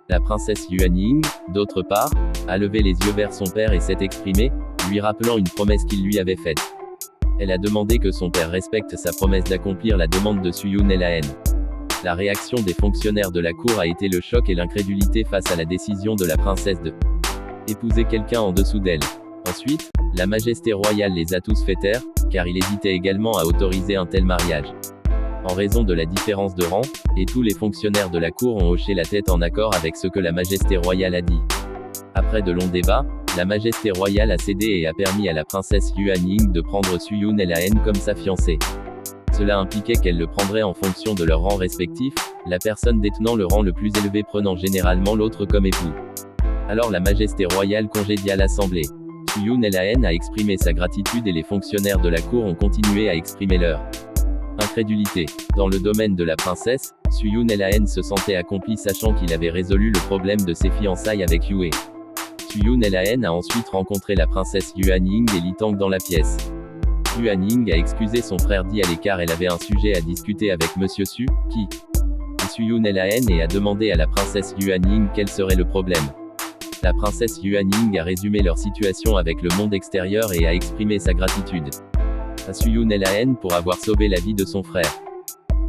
La princesse Yuan Ying, d'autre part, a levé les yeux vers son père et s'est exprimée, lui rappelant une promesse qu'il lui avait faite. Elle a demandé que son père respecte sa promesse d'accomplir la demande de Suyun et la haine. La réaction des fonctionnaires de la cour a été le choc et l'incrédulité face à la décision de la princesse de épouser quelqu'un en dessous d'elle. Ensuite, la majesté royale les a tous fait taire, car il hésitait également à autoriser un tel mariage. En raison de la différence de rang, et tous les fonctionnaires de la cour ont hoché la tête en accord avec ce que la majesté royale a dit. Après de longs débats, la majesté royale a cédé et a permis à la princesse Yuan Ying de prendre Suyun et la haine comme sa fiancée. Cela impliquait qu'elle le prendrait en fonction de leur rang respectif, la personne détenant le rang le plus élevé prenant généralement l'autre comme époux. Alors la majesté royale congédia l'assemblée. Suyun et la haine a exprimé sa gratitude et les fonctionnaires de la cour ont continué à exprimer leur incrédulité. Dans le domaine de la princesse, Suyun et la haine se sentait accompli sachant qu'il avait résolu le problème de ses fiançailles avec Yue. Suyun et la haine a ensuite rencontré la princesse Yuan Ying et Li Tang dans la pièce. Yuan Ying a excusé son frère dit à l'écart, elle avait un sujet à discuter avec Monsieur Su, qui et Suyun et la haine et a demandé à la princesse Yuan Ying quel serait le problème. La princesse Yuan Ying a résumé leur situation avec le monde extérieur et a exprimé sa gratitude à Suyun et la haine pour avoir sauvé la vie de son frère.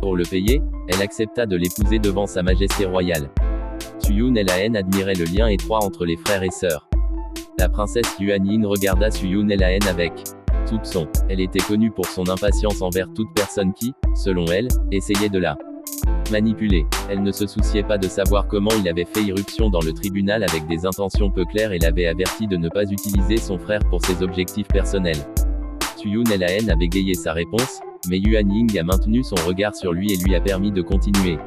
Pour le payer, elle accepta de l'épouser devant sa majesté royale. Suyun et la haine admiraient le lien étroit entre les frères et sœurs. La princesse Yuan Ying regarda Suyun et la haine avec soupçon. Elle était connue pour son impatience envers toute personne qui, selon elle, essayait de la Manipulée. Elle ne se souciait pas de savoir comment il avait fait irruption dans le tribunal avec des intentions peu claires et l'avait averti de ne pas utiliser son frère pour ses objectifs personnels. Suyun Laen a bégayé sa réponse, mais Yuan Ying a maintenu son regard sur lui et lui a permis de continuer.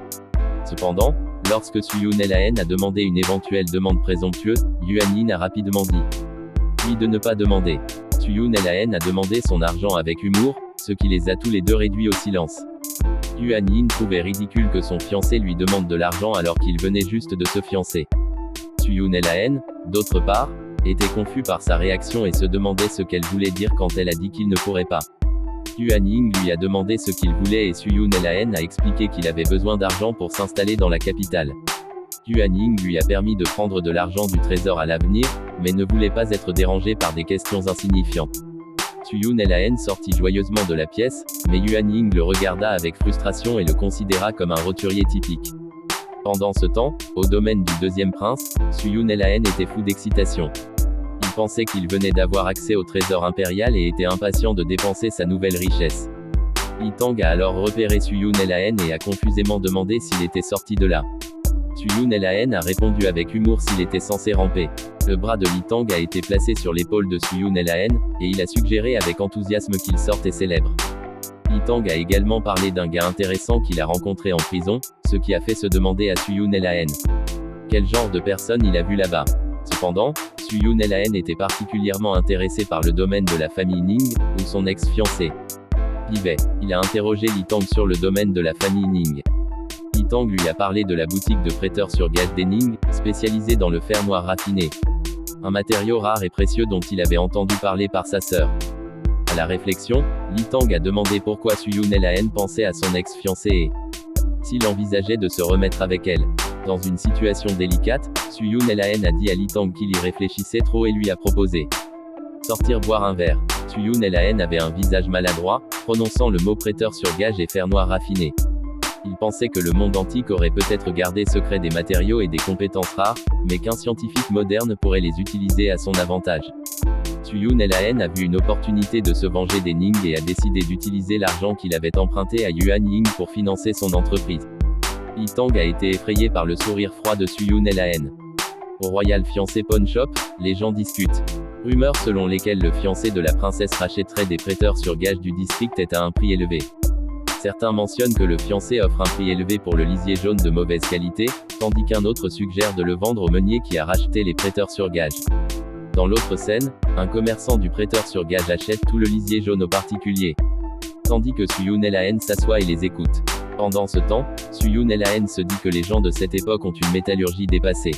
Cependant, lorsque Suyun Laen a demandé une éventuelle demande présomptueuse, Yuan Ying a rapidement dit puis de ne pas demander. Suyun Laen a demandé son argent avec humour, ce qui les a tous les deux réduits au silence. Yuan Ying trouvait ridicule que son fiancé lui demande de l'argent alors qu'il venait juste de se fiancer. Suyun Laen, d'autre part, était confus par sa réaction et se demandait ce qu'elle voulait dire quand elle a dit qu'il ne pourrait pas. Yuan Ying lui a demandé ce qu'il voulait et Suyun Laen a expliqué qu'il avait besoin d'argent pour s'installer dans la capitale. Yuan Ying lui a permis de prendre de l'argent du trésor à l'avenir, mais ne voulait pas être dérangé par des questions insignifiantes. Suyun Laen sortit joyeusement de la pièce, mais Yuan Ying le regarda avec frustration et le considéra comme un roturier typique. Pendant ce temps, au domaine du deuxième prince, Suyun Laen était fou d'excitation. Il pensait qu'il venait d'avoir accès au trésor impérial et était impatient de dépenser sa nouvelle richesse. Li Tang a alors repéré Suyun Laen et a confusément demandé s'il était sorti de là. Suyun Laen a répondu avec humour s'il était censé ramper. Le bras de Li Tang a été placé sur l'épaule de Suyun Laen, et il a suggéré avec enthousiasme qu'il sorte et célèbre. Li Tang a également parlé d'un gars intéressant qu'il a rencontré en prison, ce qui a fait se demander à Suyun Laen quel genre de personne il a vu là-bas. Cependant, Suyun Laen était particulièrement intéressé par le domaine de la famille Ning, où son ex-fiancé vivait. Il a interrogé Li Tang sur le domaine de la famille Ning. Li Tang lui a parlé de la boutique de prêteurs sur gage des Ning, spécialisée dans le fer noir raffiné. Un matériau rare et précieux dont il avait entendu parler par sa sœur. À la réflexion, Li Tang a demandé pourquoi Suyun Laen pensait à son ex-fiancée et s'il envisageait de se remettre avec elle. Dans une situation délicate, Suyun Laen a dit à Li Tang qu'il y réfléchissait trop et lui a proposé sortir boire un verre. Suyun Laen avait un visage maladroit, prononçant le mot prêteur sur gage et fer noir raffiné. Il pensait que le monde antique aurait peut-être gardé secret des matériaux et des compétences rares, mais qu'un scientifique moderne pourrait les utiliser à son avantage. Suyun Laen a vu une opportunité de se venger des Ning et a décidé d'utiliser l'argent qu'il avait emprunté à Yuan Ying pour financer son entreprise. Li Tang a été effrayé par le sourire froid de Suyun Laen. Au Royal Fiancé Pawn Shop, les gens discutent. Rumeurs selon lesquelles le fiancé de la princesse rachèterait des prêteurs sur gage du district est à un prix élevé. Certains mentionnent que le fiancé offre un prix élevé pour le lisier jaune de mauvaise qualité, tandis qu'un autre suggère de le vendre au meunier qui a racheté les prêteurs sur gage. Dans l'autre scène, un commerçant du prêteur sur gage achète tout le lisier jaune aux particuliers. Tandis que Suyun Laen s'assoit et les écoute. Pendant ce temps, Suyun Laen se dit que les gens de cette époque ont une métallurgie dépassée.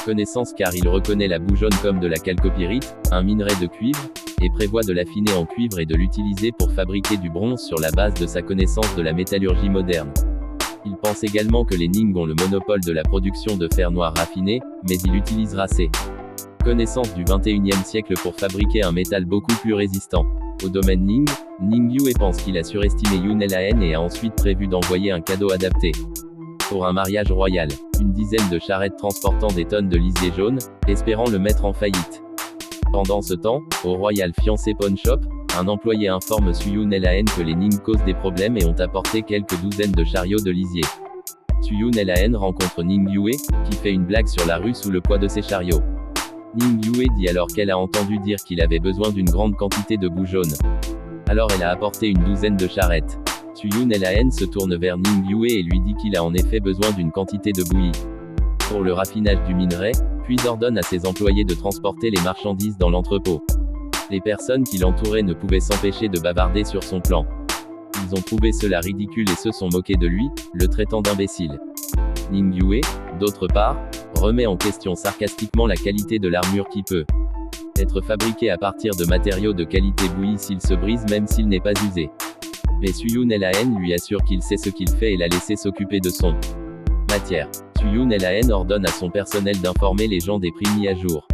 Connaissance car il reconnaît la boue jaune comme de la chalcopyrite, un minerai de cuivre, et prévoit de l'affiner en cuivre et de l'utiliser pour fabriquer du bronze sur la base de sa connaissance de la métallurgie moderne. Il pense également que les Ning ont le monopole de la production de fer noir raffiné, mais il utilisera ses connaissances du XXIe siècle pour fabriquer un métal beaucoup plus résistant. Au domaine Ning, Ning Yue pense qu'il a surestimé Yun Laen et a ensuite prévu d'envoyer un cadeau adapté. Pour un mariage royal, une dizaine de charrettes transportant des tonnes de lisier jaune, espérant le mettre en faillite. Pendant ce temps, au Royal Fiancé Pawn Shop, un employé informe Suyun Laen que les Ning causent des problèmes et ont apporté quelques douzaines de chariots de lisier. Suyun Laen rencontre Ning Yue, qui fait une blague sur la rue sous le poids de ses chariots. Ning Yue dit alors qu'elle a entendu dire qu'il avait besoin d'une grande quantité de boue jaune. Alors elle a apporté une douzaine de charrettes. Suyun Laen se tourne vers Ning Yue et lui dit qu'il a en effet besoin d'une quantité de bouillie pour le raffinage du minerai, puis ordonne à ses employés de transporter les marchandises dans l'entrepôt. Les personnes qui l'entouraient ne pouvaient s'empêcher de bavarder sur son plan. Ils ont trouvé cela ridicule et se sont moqués de lui, le traitant d'imbécile. Ning Yue, d'autre part, remet en question sarcastiquement la qualité de l'armure qui peut être fabriquée à partir de matériaux de qualité bouillie s'il se brise même s'il n'est pas usé. Mais Suyun Laen lui assure qu'il sait ce qu'il fait et l'a laissé s'occuper de son matière. Suyun Laen ordonne à son personnel d'informer les gens des prix mis à jour.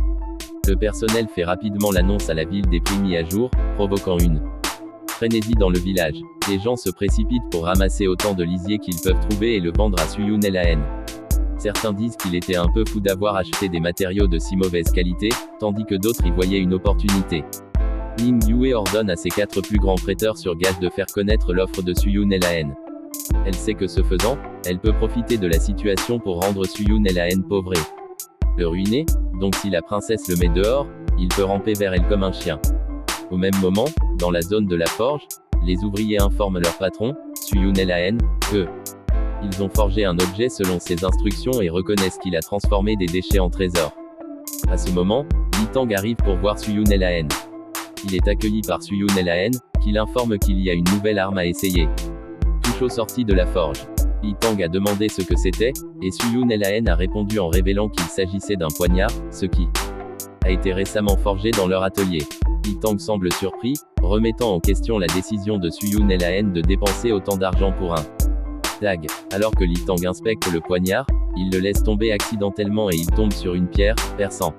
Le personnel fait rapidement l'annonce à la ville des prix mis à jour, provoquant une frénésie dans le village. Les gens se précipitent pour ramasser autant de lisier qu'ils peuvent trouver et le vendre à Suyun Laen. Certains disent qu'il était un peu fou d'avoir acheté des matériaux de si mauvaise qualité, tandis que d'autres y voyaient une opportunité. Ning Yue ordonne à ses 4 plus grands prêteurs sur gage de faire connaître l'offre de Suyun Laen. Elle sait que ce faisant, Elle peut profiter de la situation pour rendre Suyun et la haine pauvrée. Le ruiner, donc si la princesse le met dehors, il peut ramper vers elle comme un chien. Au même moment, dans la zone de la forge, les ouvriers informent leur patron, Suyun et la haine, que ils ont forgé un objet selon ses instructions et reconnaissent qu'il a transformé des déchets en trésors. À ce moment, Li Tang arrive pour voir Suyun et la haine. Il est accueilli par Suyun et la haine, qui l'informe qu'il y a une nouvelle arme à essayer. Tout chaud sorti de la forge. Li Tang a demandé ce que c'était, et Suyun et la haine a répondu en révélant qu'il s'agissait d'un poignard, ce qui a été récemment forgé dans leur atelier. Li Tang semble surpris, remettant en question la décision de Suyun et la haine de dépenser autant d'argent pour un dague. Alors que Li Tang inspecte le poignard, il le laisse tomber accidentellement et il tombe sur une pierre, perçant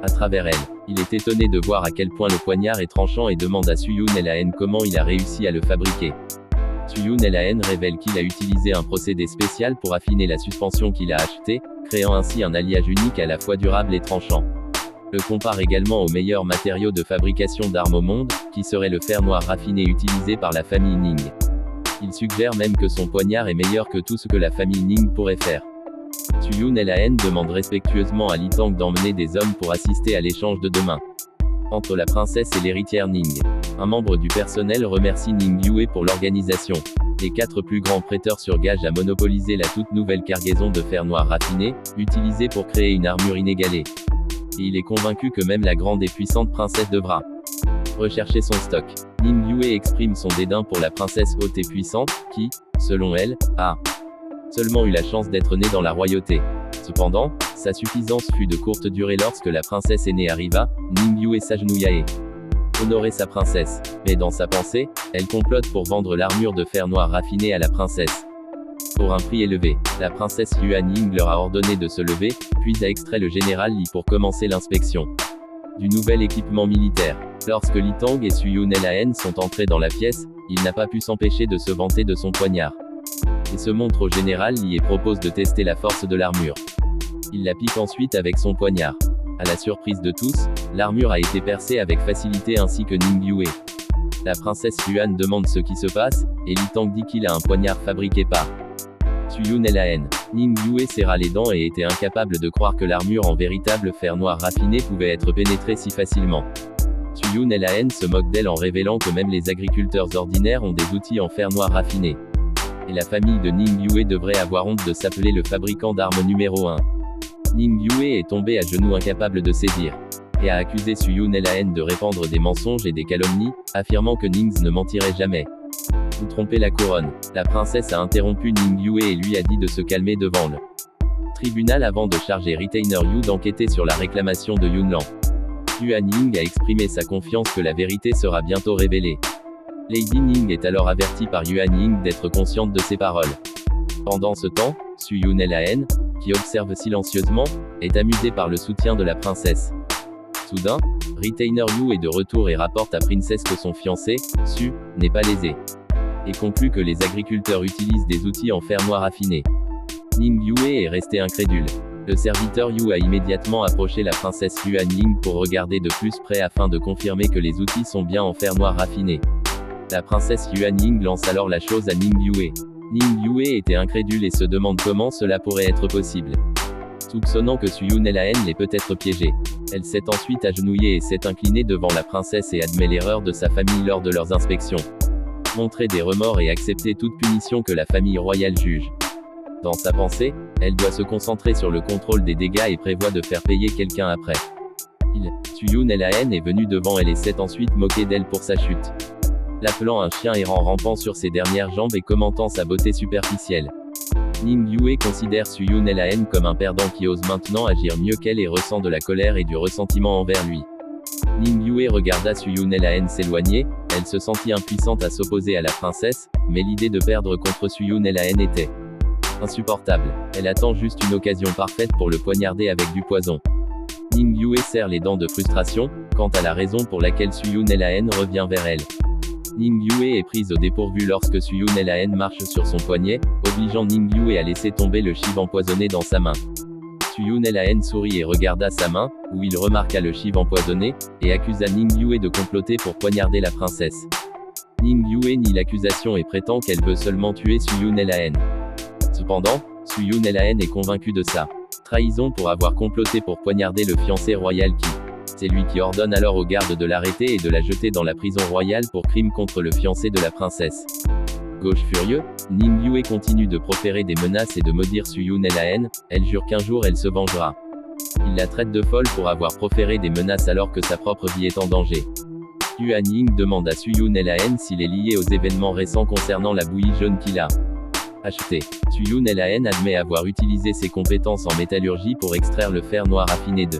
à travers elle. Il est étonné de voir à quel point le poignard est tranchant et demande à Suyun et la haine comment il a réussi à le fabriquer. Suyun et la haine révèle qu'il a utilisé un procédé spécial pour affiner la suspension qu'il a achetée, créant ainsi un alliage unique à la fois durable et tranchant. Le compare également aux meilleurs matériaux de fabrication d'armes au monde, qui serait le fer noir raffiné utilisé par la famille Ning. Il suggère même que son poignard est meilleur que tout ce que la famille Ning pourrait faire. Suyun et la haine demande respectueusement à Li Tang d'emmener des hommes pour assister à l'échange de demain entre la princesse et l'héritière Ning. Un membre du personnel remercie Ning Yue pour l'organisation. Les 4 plus grands prêteurs sur gage à monopoliser la toute nouvelle cargaison de fer noir raffiné, utilisée pour créer une armure inégalée. Et il est convaincu que même la grande et puissante princesse devra rechercher son stock. Ning Yue exprime son dédain pour la princesse haute et puissante, qui, selon elle, a seulement eu la chance d'être née dans la royauté. Cependant, sa suffisance fut de courte durée lorsque la princesse aînée arriva, Ning Yue s'agenouilla et honorait sa princesse. Mais dans sa pensée, elle complote pour vendre l'armure de fer noir raffiné à la princesse. Pour un prix élevé, la princesse Yuan Ying leur a ordonné de se lever, puis a extrait le général Li pour commencer l'inspection du nouvel équipement militaire. Lorsque Li Tang et Suyun et la haine sont entrés dans la pièce, il n'a pas pu s'empêcher de se vanter de son poignard. Et se montre au général Li et propose de tester la force de l'armure. Il la pique ensuite avec son poignard. À la surprise de tous, l'armure a été percée avec facilité ainsi que Ning Yue. La princesse Yuan demande ce qui se passe, et Li Tang dit qu'il a un poignard fabriqué par Suyun et la haine. Ning Yue serra les dents et était incapable de croire que l'armure en véritable fer noir raffiné pouvait être pénétrée si facilement. Suyun et la haine se moquent d'elle en révélant que même les agriculteurs ordinaires ont des outils en fer noir raffiné. Et la famille de Ning Yue devrait avoir honte de s'appeler le fabricant d'armes numéro 1. Ning Yue est tombé à genoux incapable de séduire. Et a accusé Suyun et la haine de répandre des mensonges et des calomnies, affirmant que Nings ne mentirait jamais. Vous trompez la couronne. La princesse a interrompu Ning Yue et lui a dit de se calmer devant le tribunal avant de charger Retainer Yu d'enquêter sur la réclamation de Yunlan. Yuan Ying a exprimé sa confiance que la vérité sera bientôt révélée. Lady Ning est alors avertie par Yuan Ying d'être consciente de ses paroles. Pendant ce temps, Suyun et la haine, qui observe silencieusement, est amusé par le soutien de la princesse. Soudain, Retainer Yu est de retour et rapporte à Princess que son fiancé, Su, n'est pas lésé. Et conclut que les agriculteurs utilisent des outils en fer noir affiné. Ning Yue est resté incrédule. Le serviteur Yu a immédiatement approché la princesse Yuan Ying pour regarder de plus près afin de confirmer que les outils sont bien en fer noir raffiné. La princesse Yuan Ying lance alors la chose à Ning Yue. Ning Yue était incrédule et se demande comment cela pourrait être possible. Soupçonnant que Suyun et la haine l'ait peut-être piégé. Elle s'est ensuite agenouillée et s'est inclinée devant la princesse et admet l'erreur de sa famille lors de leurs inspections. Montrer des remords et accepter toute punition que la famille royale juge. Dans sa pensée, elle doit se concentrer sur le contrôle des dégâts et prévoit de faire payer quelqu'un après. Suyun et la haine est venu devant elle et s'est ensuite moqué d'elle pour sa chute. L'appelant un chien errant rampant sur ses dernières jambes et commentant sa beauté superficielle. Ning Yue considère Suyun et la haine comme un perdant qui ose maintenant agir mieux qu'elle et ressent de la colère et du ressentiment envers lui. Ning Yue regarda Suyun et la haine s'éloigner, elle se sentit impuissante à s'opposer à la princesse, mais l'idée de perdre contre Suyun et la haine était insupportable. Elle attend juste une occasion parfaite pour le poignarder avec du poison. Ning Yue serre les dents de frustration, quant à la raison pour laquelle Suyun et la haine revient vers elle. Ning Yue est prise au dépourvu lorsque Suyun et la haine marche sur son poignet, obligeant Ning Yue à laisser tomber le chive empoisonné dans sa main. Suyun et la haine sourit et regarda sa main, où il remarqua le chive empoisonné, et accusa Ning Yue de comploter pour poignarder la princesse. Ning Yue nie l'accusation et prétend qu'elle veut seulement tuer Suyun et la haine. Cependant, Suyun et la haine est convaincu de sa trahison pour avoir comploté pour poignarder le fiancé royal qui. C'est lui qui ordonne alors aux gardes de l'arrêter et de la jeter dans la prison royale pour crime contre le fiancé de la princesse. Gauche furieux, Ning Yue continue de proférer des menaces et de maudire Suyun et la haine, elle jure qu'un jour elle se vengera. Il la traite de folle pour avoir proféré des menaces alors que sa propre vie est en danger. Yuan Ying demande à Suyun et la haine s'il est lié aux événements récents concernant la bouillie jaune qu'il a achetée. Suyun et la haine admet avoir utilisé ses compétences en métallurgie pour extraire le fer noir affiné de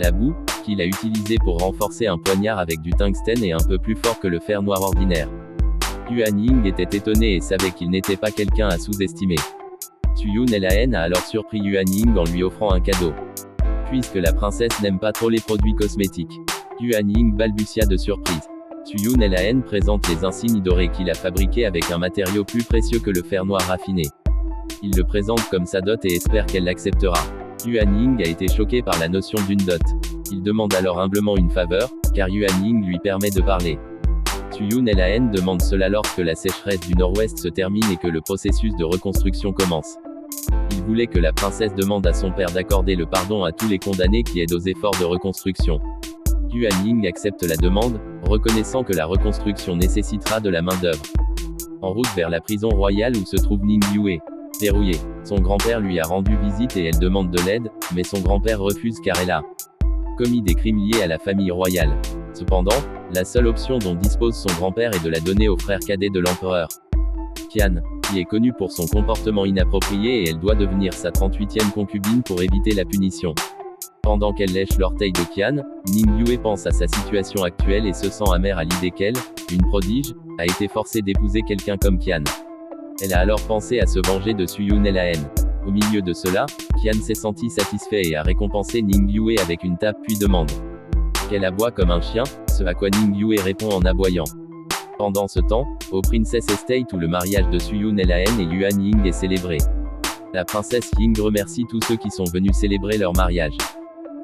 la boue, qu'il a utilisé pour renforcer un poignard avec du tungstène et un peu plus fort que le fer noir ordinaire. Yuan Ying était étonné et savait qu'il n'était pas quelqu'un à sous-estimer. Suyun et la haine a alors surpris Yuan Ying en lui offrant un cadeau. Puisque la princesse n'aime pas trop les produits cosmétiques. Yuan Ying balbutia de surprise. Suyun et la haine présente les insignes dorés qu'il a fabriqués avec un matériau plus précieux que le fer noir raffiné. Il le présente comme sa dot et espère qu'elle l'acceptera. Yuan Ying a été choqué par la notion d'une dot. Il demande alors humblement une faveur, car Yuan Ying lui permet de parler. Suyun et la haine demandent cela lorsque la sécheresse du nord-ouest se termine et que le processus de reconstruction commence. Il voulait que la princesse demande à son père d'accorder le pardon à tous les condamnés qui aident aux efforts de reconstruction. Yuan Ying accepte la demande, reconnaissant que la reconstruction nécessitera de la main-d'œuvre. En route vers la prison royale où se trouve Ning Yue. Verrouillée. Son grand-père lui a rendu visite et elle demande de l'aide, mais son grand-père refuse car elle a commis des crimes liés à la famille royale. Cependant, la seule option dont dispose son grand-père est de la donner au frère cadet de l'empereur, Qian, qui est connu pour son comportement inapproprié et elle doit devenir sa 38e concubine pour éviter la punition. Pendant qu'elle lèche l'orteil de Qian, Ning Yue pense à sa situation actuelle et se sent amère à l'idée qu'elle, une prodige, a été forcée d'épouser quelqu'un comme Qian. Elle a alors pensé à se venger de Suyun et la haine. Au milieu de cela, Qian s'est senti satisfait et a récompensé Ning Yue avec une tape puis demande qu'elle aboie comme un chien, ce à quoi Ning Yue répond en aboyant. Pendant ce temps, au Princess Estate où le mariage de Suyun et la haine et Yuan Ying est célébré. La princesse Ying remercie tous ceux qui sont venus célébrer leur mariage.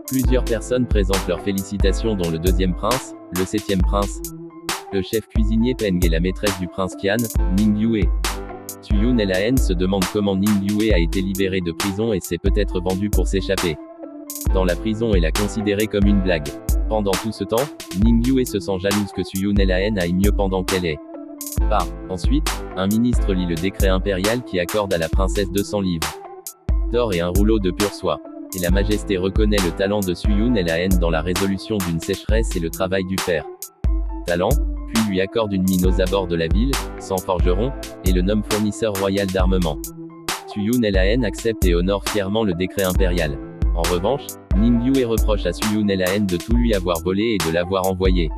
Plusieurs personnes présentent leurs félicitations dont le deuxième prince, le 7e prince, le chef cuisinier Peng et la maîtresse du prince Qian, Ning Yue. Suyun et la haine se demandent comment Ning Yue a été libérée de prison et s'est peut-être vendue pour s'échapper. Dans la prison elle est considérée comme une blague. Pendant tout ce temps, Ning Yue se sent jalouse que Suyun et la haine aille mieux pendant qu'elle est pas. Ensuite, un ministre lit le décret impérial qui accorde à la princesse 200 livres d'or et un rouleau de pure soie. Et la majesté reconnaît le talent de Suyun et la haine dans la résolution d'une sécheresse et le travail du fer. Talent, puis lui accorde une mine aux abords de la ville, sans forgeron, et le nomme fournisseur royal d'armement. Suyun et la haine accepte et honore fièrement le décret impérial. En revanche, Ning Yue reproche à Suyun et la haine de tout lui avoir volé et de l'avoir envoyé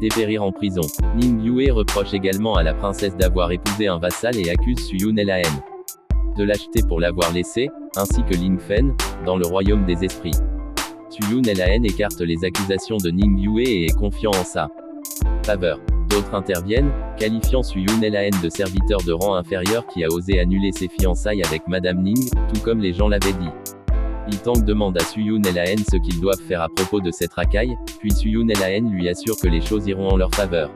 dépérir en prison. Ning Yue reproche également à la princesse d'avoir épousé un vassal et accuse Suyun et la haine de l'acheter pour l'avoir laissé, ainsi que Ling Fen, dans le royaume des esprits. Suyun et la haine écarte les accusations de Ning Yue et est confiant en sa faveur. D'autres interviennent, qualifiant Suyun et la haine de serviteur de rang inférieur qui a osé annuler ses fiançailles avec Madame Ning, tout comme les gens l'avaient dit. Li Tang demande à Suyun et la haine ce qu'ils doivent faire à propos de cette racaille, puis Suyun et la haine lui assure que les choses iront en leur faveur.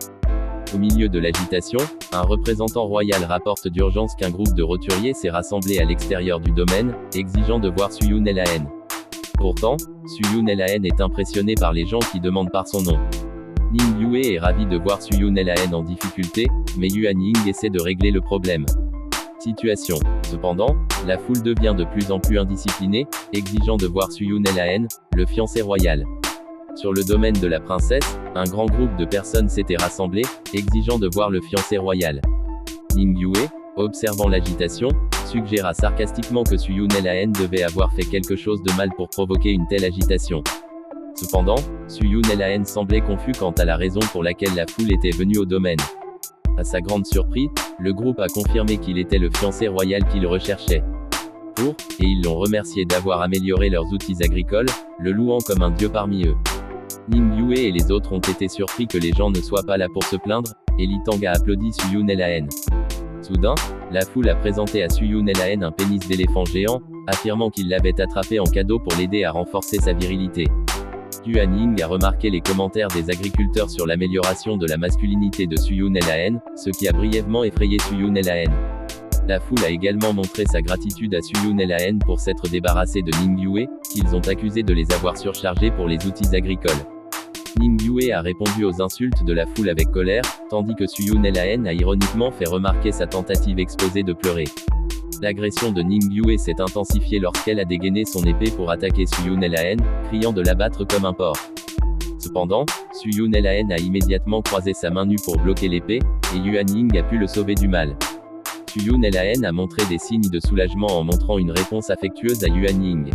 Au milieu de l'agitation, un représentant royal rapporte d'urgence qu'un groupe de roturiers s'est rassemblé à l'extérieur du domaine, exigeant de voir Suyun et la haine. Pourtant, Suyun et la haine est impressionné par les gens qui demandent par son nom. Ning Yue est ravi de voir Suyun et la haine en difficulté, mais Yuan Ying essaie de régler le problème. Situation. Cependant, la foule devient de plus en plus indisciplinée, exigeant de voir Suyun et la haine, le fiancé royal. Sur le domaine de la princesse, un grand groupe de personnes s'était rassemblé, exigeant de voir le fiancé royal. Ning Yue, observant l'agitation, suggéra sarcastiquement que Suyun et la haine devaient avoir fait quelque chose de mal pour provoquer une telle agitation. Cependant, Suyun et la haine semblaient confus quant à la raison pour laquelle la foule était venue au domaine. À sa grande surprise, le groupe a confirmé qu'il était le fiancé royal qu'ils recherchaient. Et ils l'ont remercié d'avoir amélioré leurs outils agricoles, le louant comme un dieu parmi eux. Ning Yue et les autres ont été surpris que les gens ne soient pas là pour se plaindre, et Li Tang a applaudi Suyun et la haine. Soudain, la foule a présenté à Suyun et la haine un pénis d'éléphant géant, affirmant qu'il l'avait attrapé en cadeau pour l'aider à renforcer sa virilité. Yuan Ying a remarqué les commentaires des agriculteurs sur l'amélioration de la masculinité de Suyun et la haine, ce qui a brièvement effrayé Suyun et la haine. La foule a également montré sa gratitude à Suyun et la haine pour s'être débarrassé de Ning Yue, qu'ils ont accusé de les avoir surchargés pour les outils agricoles. Ning Yue a répondu aux insultes de la foule avec colère, tandis que Suyun et la haine a ironiquement fait remarquer sa tentative exposée de pleurer. L'agression de Ning Yue s'est intensifiée lorsqu'elle a dégainé son épée pour attaquer Suyun et la haine, criant de l'abattre comme un porc. Cependant, Suyun et la haine a immédiatement croisé sa main nue pour bloquer l'épée, et Yuan Ying a pu le sauver du mal. Suyun et la haine a montré des signes de soulagement en montrant une réponse affectueuse à Yuan Ying.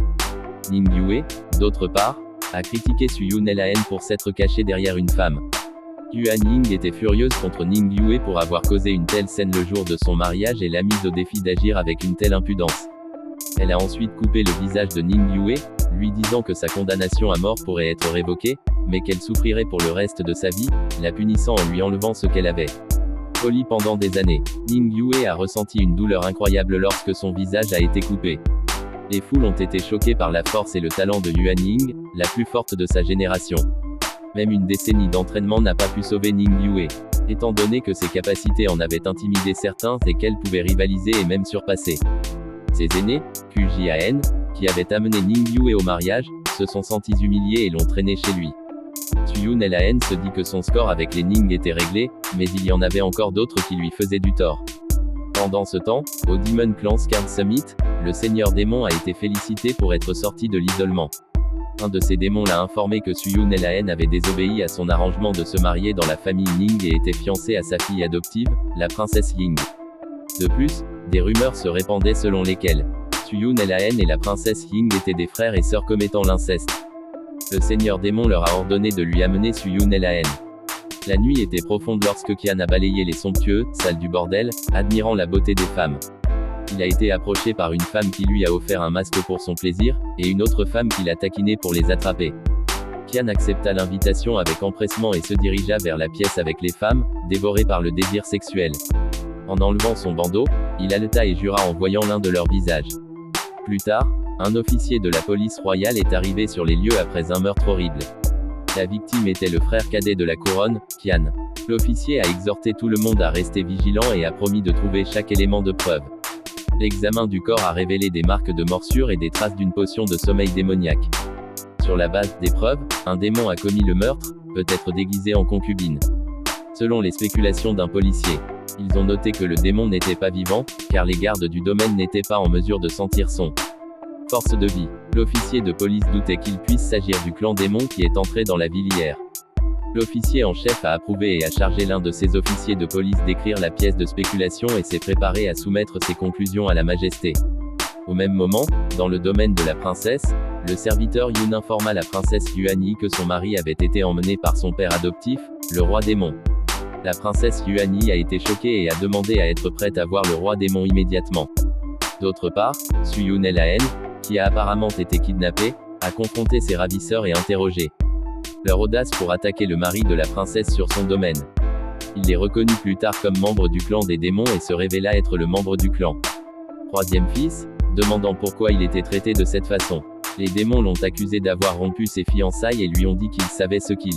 Ning Yue, d'autre part, a critiqué Suyun et la haine pour s'être caché derrière une femme. Yuan Ying était furieuse contre Ning Yue pour avoir causé une telle scène le jour de son mariage et l'a mise au défi d'agir avec une telle impudence. Elle a ensuite coupé le visage de Ning Yue, lui disant que sa condamnation à mort pourrait être révoquée, mais qu'elle souffrirait pour le reste de sa vie, la punissant en lui enlevant ce qu'elle avait poli pendant des années. Ning Yue a ressenti une douleur incroyable lorsque son visage a été coupé. Les foules ont été choquées par la force et le talent de Yuan Ying, la plus forte de sa génération. Même une décennie d'entraînement n'a pas pu sauver Ning Yue, étant donné que ses capacités en avaient intimidé certains et qu'elle pouvait rivaliser et même surpasser ses aînés, Qjian, qui avaient amené Ning Yue au mariage, se sont sentis humiliés et l'ont traîné chez lui. Suyun et la haine se dit que son score avec les Ning était réglé, mais il y en avait encore d'autres qui lui faisaient du tort. Pendant ce temps, au Demon Clan Card Summit, le Seigneur Démon a été félicité pour être sorti de l'isolement. Un de ces démons l'a informé que Suyun et la haine avait désobéi à son arrangement de se marier dans la famille Ning et était fiancé à sa fille adoptive, la princesse Ying. De plus, des rumeurs se répandaient selon lesquelles Suyun et la haine et la princesse Ying étaient des frères et sœurs commettant l'inceste. Le Seigneur Démon leur a ordonné de lui amener Suyun et la haine. La nuit était profonde lorsque Qian a balayé les somptueux salles du bordel, admirant la beauté des femmes. Il a été approché par une femme qui lui a offert un masque pour son plaisir, et une autre femme qui l'a taquiné pour les attraper. Qian accepta l'invitation avec empressement et se dirigea vers la pièce avec les femmes, dévoré par le désir sexuel. En enlevant son bandeau, il haleta et jura en voyant l'un de leurs visages. Plus tard, un officier de la police royale est arrivé sur les lieux après un meurtre horrible. La victime était le frère cadet de la couronne, Qian. L'officier a exhorté tout le monde à rester vigilant et a promis de trouver chaque élément de preuve. L'examen du corps a révélé des marques de morsure et des traces d'une potion de sommeil démoniaque. Sur la base des preuves, un démon a commis le meurtre, peut-être déguisé en concubine. Selon les spéculations d'un policier, ils ont noté que le démon n'était pas vivant, car les gardes du domaine n'étaient pas en mesure de sentir son force de vie. L'officier de police doutait qu'il puisse s'agir du clan démon qui est entré dans la ville hier. L'officier en chef a approuvé et a chargé l'un de ses officiers de police d'écrire la pièce de spéculation et s'est préparé à soumettre ses conclusions à la majesté. Au même moment, dans le domaine de la princesse, le serviteur Yun informa la princesse Yuan Yi que son mari avait été emmené par son père adoptif, le roi démon. La princesse Yuan Yi a été choquée et a demandé à être prête à voir le roi démon immédiatement. D'autre part, Suyun et la haine, qui a apparemment été kidnappé, a confronté ses ravisseurs et interrogé leur audace pour attaquer le mari de la princesse sur son domaine. Il est reconnu plus tard comme membre du clan des démons et se révéla être le membre du clan troisième fils, demandant pourquoi il était traité de cette façon. Les démons l'ont accusé d'avoir rompu ses fiançailles et lui ont dit qu'il savait ce qu'il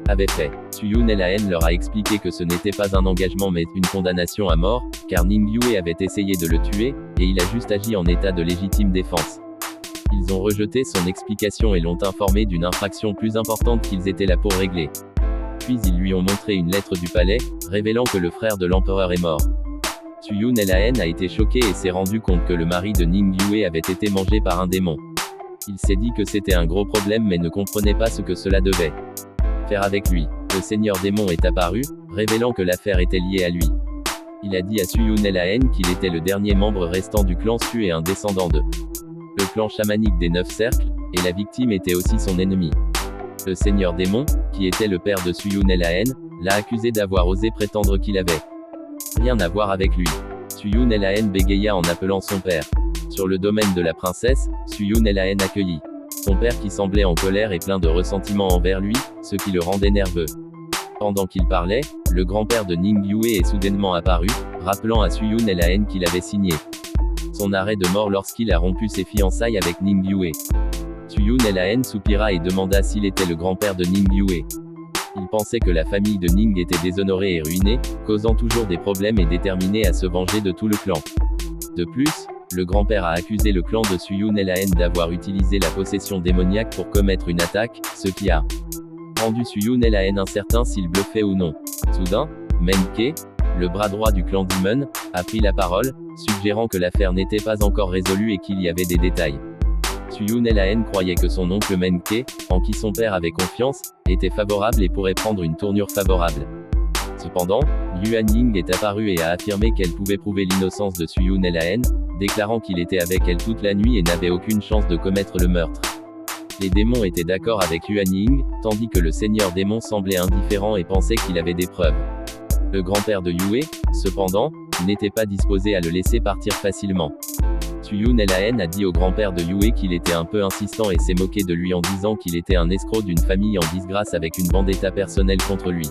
avait fait. Suyun et la haine leur a expliqué que ce n'était pas un engagement mais une condamnation à mort, car Ning Yue avait essayé de le tuer, et il a juste agi en état de légitime défense. Ils ont rejeté son explication et l'ont informé d'une infraction plus importante qu'ils étaient là pour régler. Puis ils lui ont montré une lettre du palais, révélant que le frère de l'empereur est mort. Suyun et la haine a été choqué et s'est rendu compte que le mari de Ning Yue avait été mangé par un démon. Il s'est dit que c'était un gros problème mais ne comprenait pas ce que cela devait faire avec lui. Le seigneur démon est apparu, révélant que l'affaire était liée à lui. Il a dit à Suyun et la haine qu'il était le dernier membre restant du clan Su et un descendant de le clan chamanique des 9 cercles, et la victime était aussi son ennemi. Le seigneur démon, qui était le père de Suyun et la haine, l'a accusé d'avoir osé prétendre qu'il avait rien à voir avec lui. Suyun et la haine bégaya en appelant son père. Sur le domaine de la princesse, Suyun et la haine accueillit son père qui semblait en colère et plein de ressentiment envers lui, ce qui le rendait nerveux. Pendant qu'il parlait, le grand-père de Ning Yue est soudainement apparu, rappelant à Suyun et la haine qu'il avait signé son arrêt de mort lorsqu'il a rompu ses fiançailles avec Ning Yue. Suyun et la haine soupira et demanda s'il était le grand-père de Ning Yue. Il pensait que la famille de Ning était déshonorée et ruinée, causant toujours des problèmes et déterminé à se venger de tout le clan. De plus, le grand-père a accusé le clan de Suyun Laen d'avoir utilisé la possession démoniaque pour commettre une attaque, ce qui a rendu Suyun Laen incertain s'il bluffait ou non. Soudain, Men-ke, le bras droit du clan Demon, a pris la parole, suggérant que l'affaire n'était pas encore résolue et qu'il y avait des détails. Suyun Laen croyait que son oncle Men-ke, en qui son père avait confiance, était favorable et pourrait prendre une tournure favorable. Cependant, Yuan Ying est apparue et a affirmé qu'elle pouvait prouver l'innocence de Suyun Laen, déclarant qu'il était avec elle toute la nuit et n'avait aucune chance de commettre le meurtre. Les démons étaient d'accord avec Yuan Ying, tandis que le seigneur démon semblait indifférent et pensait qu'il avait des preuves. Le grand-père de Yue, cependant, n'était pas disposé à le laisser partir facilement. Suyun Laen a dit au grand-père de Yue qu'il était un peu insistant et s'est moqué de lui en disant qu'il était un escroc d'une famille en disgrâce avec une vendetta personnelle contre lui.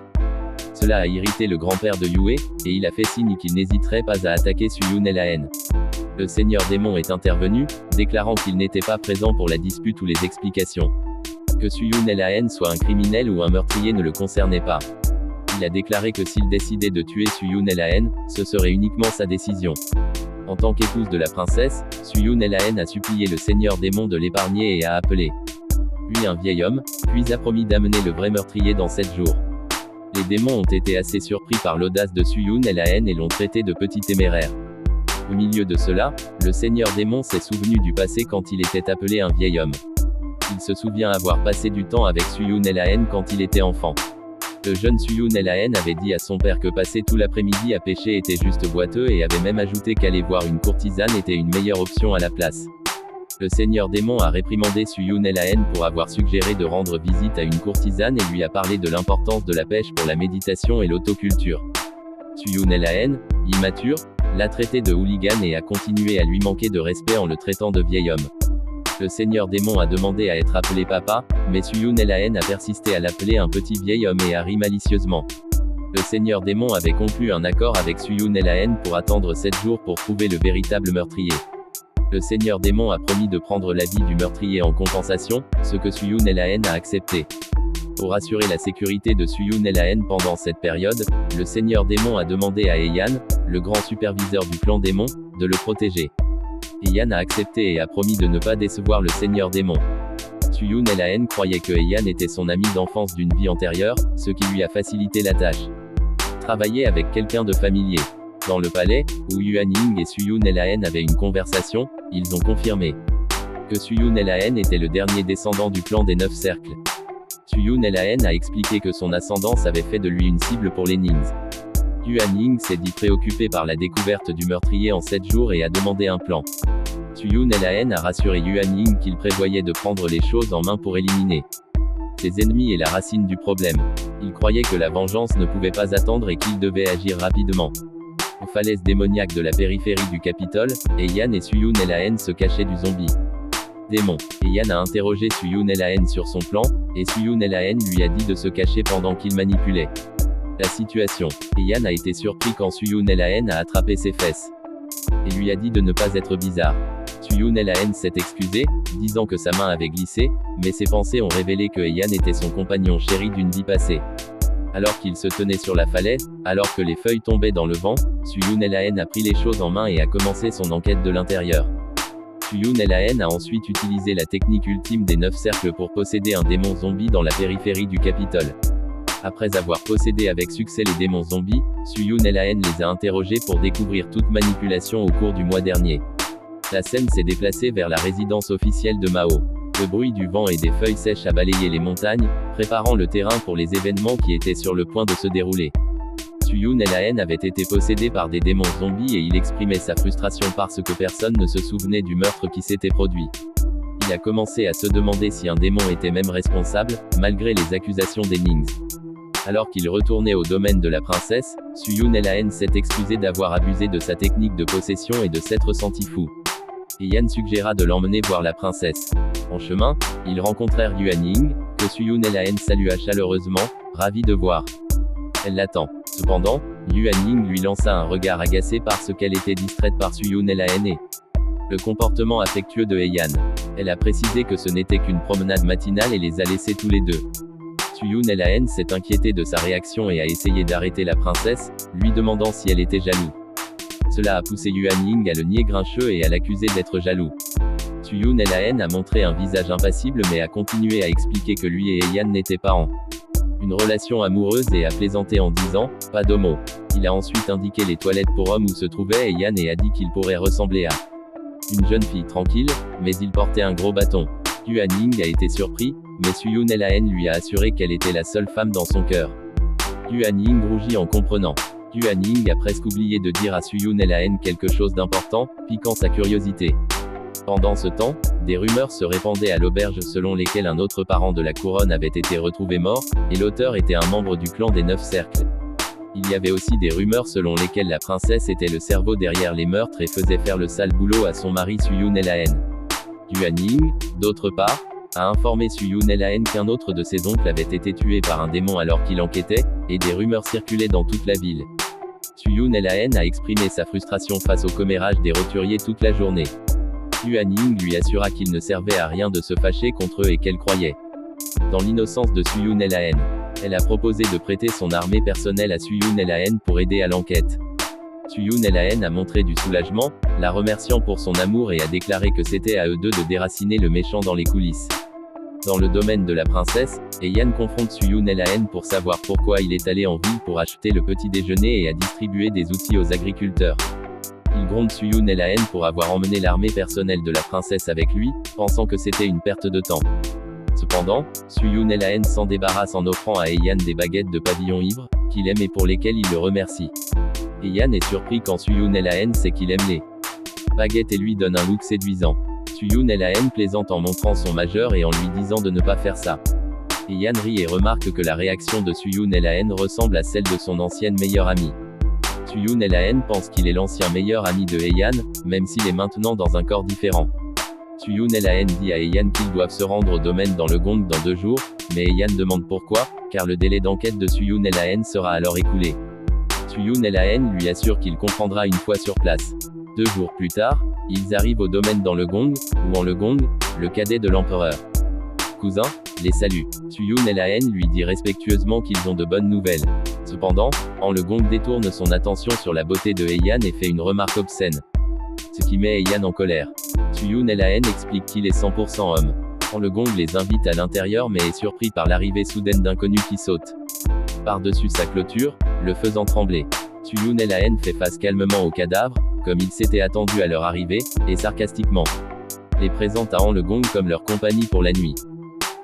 Cela a irrité le grand-père de Yue, et il a fait signe qu'il n'hésiterait pas à attaquer Suyun Laen. Le seigneur démon est intervenu, déclarant qu'il n'était pas présent pour la dispute ou les explications. Que Suyun Laen soit un criminel ou un meurtrier ne le concernait pas. Il a déclaré que s'il décidait de tuer Suyun Laen, ce serait uniquement sa décision. En tant qu'épouse de la princesse, Suyun Laen a supplié le seigneur démon de l'épargner et a appelé lui un vieil homme, puis a promis d'amener le vrai meurtrier dans 7 jours. Les démons ont été assez surpris par l'audace de Suyun Laen et l'ont traité de petit téméraire. Au milieu de cela, le seigneur démon s'est souvenu du passé quand il était appelé un vieil homme. Il se souvient avoir passé du temps avec Suyun Laen quand il était enfant. Le jeune Suyun Laen avait dit à son père que passer tout l'après-midi à pêcher était juste boiteux et avait même ajouté qu'aller voir une courtisane était une meilleure option à la place. Le seigneur démon a réprimandé Suyun Laen pour avoir suggéré de rendre visite à une courtisane et lui a parlé de l'importance de la pêche pour la méditation et l'autoculture. Suyun Laen, immature, l'a traité de hooligan et a continué à lui manquer de respect en le traitant de vieil homme. Le seigneur démon a demandé à être appelé papa, mais Suyun Laen a persisté à l'appeler un petit vieil homme et a ri malicieusement. Le seigneur démon avait conclu un accord avec Suyun Laen pour attendre 7 jours pour trouver le véritable meurtrier. Le seigneur démon a promis de prendre la vie du meurtrier en compensation, ce que Suyun Laen a accepté. Pour assurer la sécurité de Suyun Laen pendant cette période, le seigneur démon a demandé à Heian, le grand superviseur du clan démon, de le protéger. Heian a accepté et a promis de ne pas décevoir le seigneur démon. Suyun Laen croyait que Heian était son ami d'enfance d'une vie antérieure, ce qui lui a facilité la tâche. Travailler avec quelqu'un de familier. Dans le palais, où Yuan Ying et Suyun Laen avaient une conversation, ils ont confirmé que Suyun Laen était le dernier descendant du clan des 9 cercles. Suyun Laen a expliqué que son ascendance avait fait de lui une cible pour les Nings. Yuan Ying s'est dit préoccupé par la découverte du meurtrier en 7 jours et a demandé un plan. Suyun Laen a rassuré Yuan Ying qu'il prévoyait de prendre les choses en main pour éliminer ses ennemis et la racine du problème. Il croyait que la vengeance ne pouvait pas attendre et qu'il devait agir rapidement. Aux falaises démoniaques de la périphérie du Capitole, Heian et Suyun Laen se cachaient du zombie démon. Heian a interrogé Suyun Laen sur son plan, et Suyun Laen lui a dit de se cacher pendant qu'il manipulait la situation. Heian a été surpris quand Suyun Laen a attrapé ses fesses et lui a dit de ne pas être bizarre. Suyun Laen s'est excusé, disant que sa main avait glissé, mais ses pensées ont révélé que Heian était son compagnon chéri d'une vie passée. Alors qu'il se tenait sur la falaise, alors que les feuilles tombaient dans le vent, Suyun Laen a pris les choses en main et a commencé son enquête de l'intérieur. Suyun Laen a ensuite utilisé la technique ultime des 9 cercles pour posséder un démon zombie dans la périphérie du Capitole. Après avoir possédé avec succès les démons zombies, Suyun Laen les a interrogés pour découvrir toute manipulation au cours du mois dernier. La scène s'est déplacée vers la résidence officielle de Mao. Le bruit du vent et des feuilles sèches a balayé les montagnes, préparant le terrain pour les événements qui étaient sur le point de se dérouler. Suyun Laen avait été possédé par des démons zombies et il exprimait sa frustration parce que personne ne se souvenait du meurtre qui s'était produit. Il a commencé à se demander si un démon était même responsable, malgré les accusations des Nings. Alors qu'il retournait au domaine de la princesse, Suyun Laen s'est excusé d'avoir abusé de sa technique de possession et de s'être senti fou. Heian suggéra de l'emmener voir la princesse. En chemin, ils rencontrèrent Yuan Ying, que Suyun Laen salua chaleureusement, ravi de voir. Elle l'attend. Cependant, Yuan Ying lui lança un regard agacé parce qu'elle était distraite par Suyun Laen et le comportement affectueux de Heian. Elle a précisé que ce n'était qu'une promenade matinale et les a laissés tous les deux. Suyun et la haine s'est inquiété de sa réaction et a essayé d'arrêter la princesse, lui demandant si elle était jaloux. Cela a poussé Yuan Ying à le nier grincheux et à l'accuser d'être jaloux. Suyun et la haine a montré un visage impassible mais a continué à expliquer que lui et Heian n'étaient pas en une relation amoureuse et a plaisanté en disant « pas d'homo ». Il a ensuite indiqué les toilettes pour hommes où se trouvait Heian et a dit qu'il pourrait ressembler à une jeune fille tranquille, mais il portait un gros bâton. Yuan Ying a été surpris, mais Suyun et la haine lui a assuré qu'elle était la seule femme dans son cœur. Yuan Ying rougit en comprenant. Yuan Ying a presque oublié de dire à Suyun et la haine quelque chose d'important, piquant sa curiosité. Pendant ce temps, des rumeurs se répandaient à l'auberge selon lesquelles un autre parent de la couronne avait été retrouvé mort, et l'auteur était un membre du clan des 9 cercles. Il y avait aussi des rumeurs selon lesquelles la princesse était le cerveau derrière les meurtres et faisait faire le sale boulot à son mari Suyun et la haine. Yuan Ying, d'autre part, a informé Suyun et la haine qu'un autre de ses oncles avait été tué par un démon alors qu'il enquêtait, et des rumeurs circulaient dans toute la ville. Suyun et la haine a exprimé sa frustration face au commérage des roturiers toute la journée. Yuan Ying lui assura qu'il ne servait à rien de se fâcher contre eux et qu'elle croyait dans l'innocence de Suyun et la haine. Elle a proposé de prêter son armée personnelle à Suyun et la haine pour aider à l'enquête. Suyun et la haine a montré du soulagement, la remerciant pour son amour et a déclaré que c'était à eux deux de déraciner le méchant dans les coulisses. Dans le domaine de la princesse, Heian confronte Suyun et la haine pour savoir pourquoi il est allé en ville pour acheter le petit déjeuner et a distribué des outils aux agriculteurs. Il gronde Suyun et la haine pour avoir emmené l'armée personnelle de la princesse avec lui, pensant que c'était une perte de temps. Cependant, Suyun et la haine s'en débarrasse en offrant à Heian des baguettes de pavillon ivre, qu'il aime et pour lesquelles il le remercie. Heian est surpris quand Suyun et la haine sait qu'il aime les baguettes et lui donne un look séduisant. Suyun et la haine plaisante en montrant son majeur et en lui disant de ne pas faire ça. Heian rit et remarque que la réaction de Suyun et la haine ressemble à celle de son ancienne meilleure amie. Suyun et la haine pense qu'il est l'ancien meilleur ami de Heian, même s'il est maintenant dans un corps différent. Suyun et la haine dit à Heian qu'ils doivent se rendre au domaine dans le gong dans 2 jours, mais Heian demande pourquoi, car le délai d'enquête de Suyun et la haine sera alors écoulé. Suyun et la haine lui assure qu'il comprendra une fois sur place. 2 jours plus tard, ils arrivent au domaine dans le gong, où en le gong, le cadet de l'empereur. Cousin, les salue. Suyun et la haine lui dit respectueusement qu'ils ont de bonnes nouvelles. Cependant, en le gong détourne son attention sur la beauté de Heian et fait une remarque obscène. Ce qui met Heian en colère. Suyun et la haine explique qu'il est 100% homme. En le gong les invite à l'intérieur mais est surpris par l'arrivée soudaine d'inconnus qui sautent par-dessus sa clôture, le faisant trembler. Suyun et la haine fait face calmement aux cadavres, comme il s'était attendu à leur arrivée, et sarcastiquement les présente à le gong comme leur compagnie pour la nuit.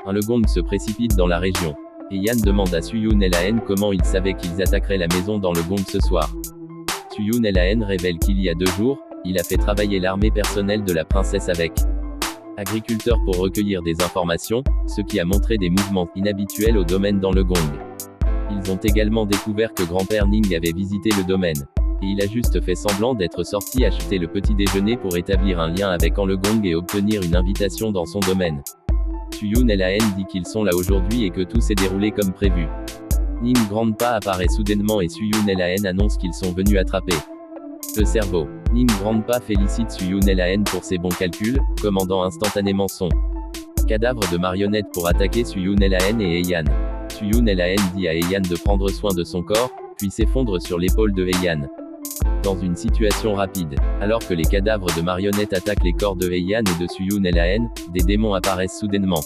Le gong se précipite dans la région. Heian demande à Suyun et la haine comment ils savaient qu'ils attaqueraient la maison dans le gong ce soir. Suyun et la haine révèle qu'il y a 2 jours, il a fait travailler l'armée personnelle de la princesse avec agriculteurs pour recueillir des informations, ce qui a montré des mouvements inhabituels au domaine dans le gong. Ils ont également découvert que grand-père Ning avait visité le domaine. Et il a juste fait semblant d'être sorti acheter le petit déjeuner pour établir un lien avec le gong et obtenir une invitation dans son domaine. Suyun et la haine dit qu'ils sont là aujourd'hui et que tout s'est déroulé comme prévu. Ning Grandpa apparaît soudainement et Suyun et la haine annoncent qu'ils sont venus attraper le cerveau. Ning Grandpa félicite Suyun et la haine pour ses bons calculs, commandant instantanément son cadavre de marionnette pour attaquer Suyun et la haine et Heian. Suyun et la haine dit à Heian de prendre soin de son corps, puis s'effondre sur l'épaule de Heian. Dans une situation rapide, alors que les cadavres de marionnettes attaquent les corps de Heian et de Suyun et la haine, des démons apparaissent soudainement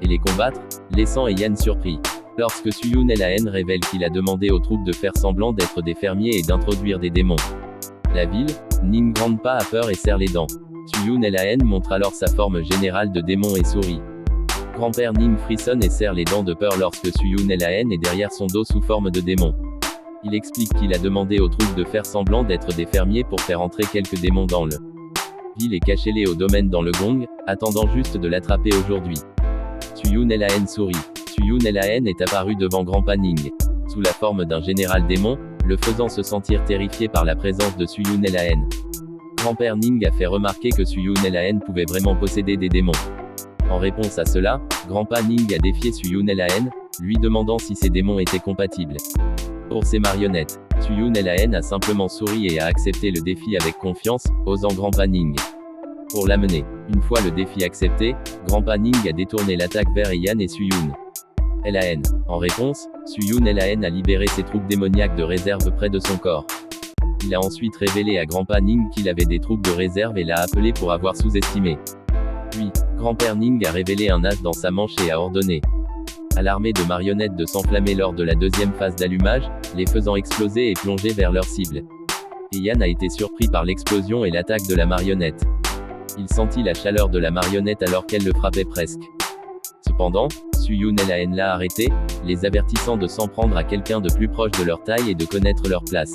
et les combattre, laissant Heian surpris. Lorsque Suyun et la haine révèle qu'il a demandé aux troupes de faire semblant d'être des fermiers et d'introduire des démons. La ville, Ning Grandpa a peur et serre les dents. Suyun et la haine montre alors sa forme générale de démon et sourit. Grand-père Ning frissonne et serre les dents de peur lorsque Suyun et la haine est derrière son dos sous forme de démon. Il explique qu'il a demandé aux troupes de faire semblant d'être des fermiers pour faire entrer quelques démons dans le ville et cacher-les au domaine dans le gong, attendant juste de l'attraper aujourd'hui. Suyun et la haine sourit. Suyun et la haine est apparu devant Grand-pa Ning, sous la forme d'un général démon, le faisant se sentir terrifié par la présence de Suyun et la haine. Grand-père Ning a fait remarquer que Suyun et la haine pouvaient vraiment posséder des démons. En réponse à cela, Grand-pa Ning a défié Suyun et la haine, lui demandant si ces démons étaient compatibles. Pour ses marionnettes, Suyun et la haine a simplement souri et a accepté le défi avec confiance, osant Grand-pa Ning pour l'amener. Une fois le défi accepté, Grand-pa Ning a détourné l'attaque vers Heian et Suyun. LAN. En réponse, Suyun LAN a libéré ses troupes démoniaques de réserve près de son corps. Il a ensuite révélé à Grandpa Ning qu'il avait des troupes de réserve et l'a appelé pour avoir sous-estimé. Puis, Grand-père Ning a révélé un as dans sa manche et a ordonné à l'armée de marionnettes de s'enflammer lors de la deuxième phase d'allumage, les faisant exploser et plonger vers leur cible. Et Yan a été surpris par l'explosion et l'attaque de la marionnette. Il sentit la chaleur de la marionnette alors qu'elle le frappait presque. Cependant, Suyun LAN l'a arrêté, les avertissant de s'en prendre à quelqu'un de plus proche de leur taille et de connaître leur place.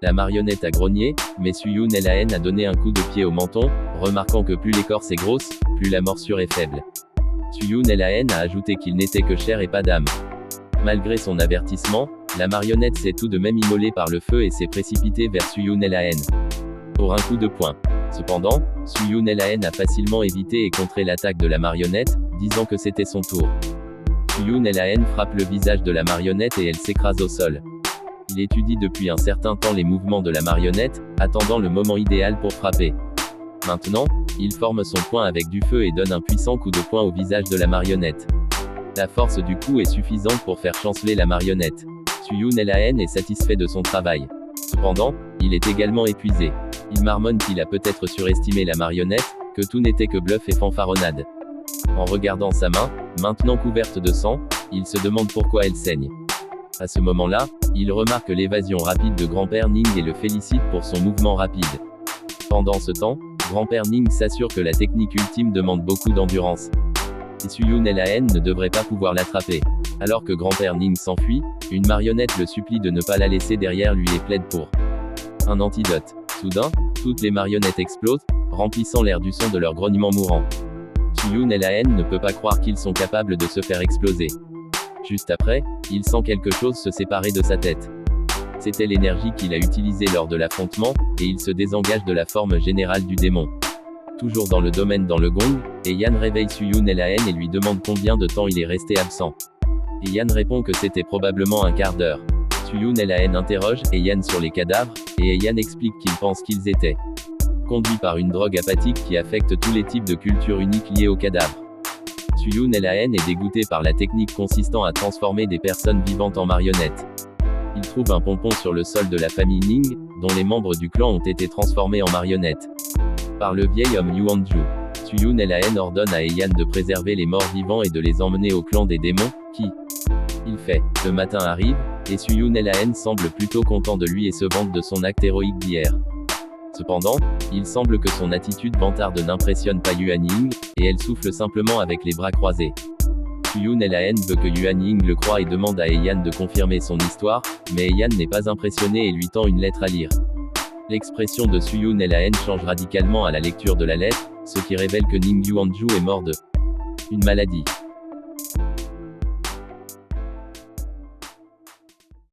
La marionnette a grogné, mais Suyun LAN a donné un coup de pied au menton, remarquant que plus l'écorce est grosse, plus la morsure est faible. Suyun LAN a ajouté qu'il n'était que chair et pas d'âme. Malgré son avertissement, la marionnette s'est tout de même immolée par le feu et s'est précipitée vers Suyun LAN. Pour un coup de poing. Cependant, Suyun LAN a facilement évité et contré l'attaque de la marionnette, disant que c'était son tour. Suyun LAN frappe le visage de la marionnette et elle s'écrase au sol. Il étudie depuis un certain temps les mouvements de la marionnette, attendant le moment idéal pour frapper. Maintenant, il forme son poing avec du feu et donne un puissant coup de poing au visage de la marionnette. La force du coup est suffisante pour faire chanceler la marionnette. Suyun LAN est satisfait de son travail. Cependant, il est également épuisé. Il marmonne qu'il a peut-être surestimé la marionnette, que tout n'était que bluff et fanfaronnade. En regardant sa main, maintenant couverte de sang, il se demande pourquoi elle saigne. À ce moment-là, il remarque l'évasion rapide de Grand-père Ning et le félicite pour son mouvement rapide. Pendant ce temps, Grand-père Ning s'assure que la technique ultime demande beaucoup d'endurance. Et Suyun LAN ne devrait pas pouvoir l'attraper. Alors que Grand-père Ning s'enfuit, une marionnette le supplie de ne pas la laisser derrière lui et plaide pour un antidote. Soudain, toutes les marionnettes explosent, remplissant l'air du son de leur grognement mourant. Suyun LAN ne peut pas croire qu'ils sont capables de se faire exploser. Juste après, il sent quelque chose se séparer de sa tête. C'était l'énergie qu'il a utilisée lors de l'affrontement, et il se désengage de la forme générale du démon. Toujours dans le domaine dans le gong, Yan réveille Suyun LAN et lui demande combien de temps il est resté absent. Yan répond que c'était probablement un quart d'heure. Suyun LAN interroge Yan sur les cadavres, et Yan explique qu'il pense qu'ils étaient conduits par une drogue apathique qui affecte tous les types de cultures uniques liées aux cadavres. Suyun LAN est dégoûté par la technique consistant à transformer des personnes vivantes en marionnettes. Il trouve un pompon sur le sol de la famille Ning, dont les membres du clan ont été transformés en marionnettes par le vieil homme Yuanju. Suyun LAN ordonne à Yan de préserver les morts vivants et de les emmener au clan des démons, qui il fait. Le matin arrive, et Suyun LAN semble plutôt content de lui et se vante de son acte héroïque d'hier. Cependant, il semble que son attitude vantarde n'impressionne pas Yuan Ying, et elle souffle simplement avec les bras croisés. Suyun LAN veut que Yuan Ying le croie et demande à Yan de confirmer son histoire, mais Yan n'est pas impressionné et lui tend une lettre à lire. L'expression de Suyun LAN change radicalement à la lecture de la lettre, ce qui révèle que Ning Yuanju est mort de une maladie.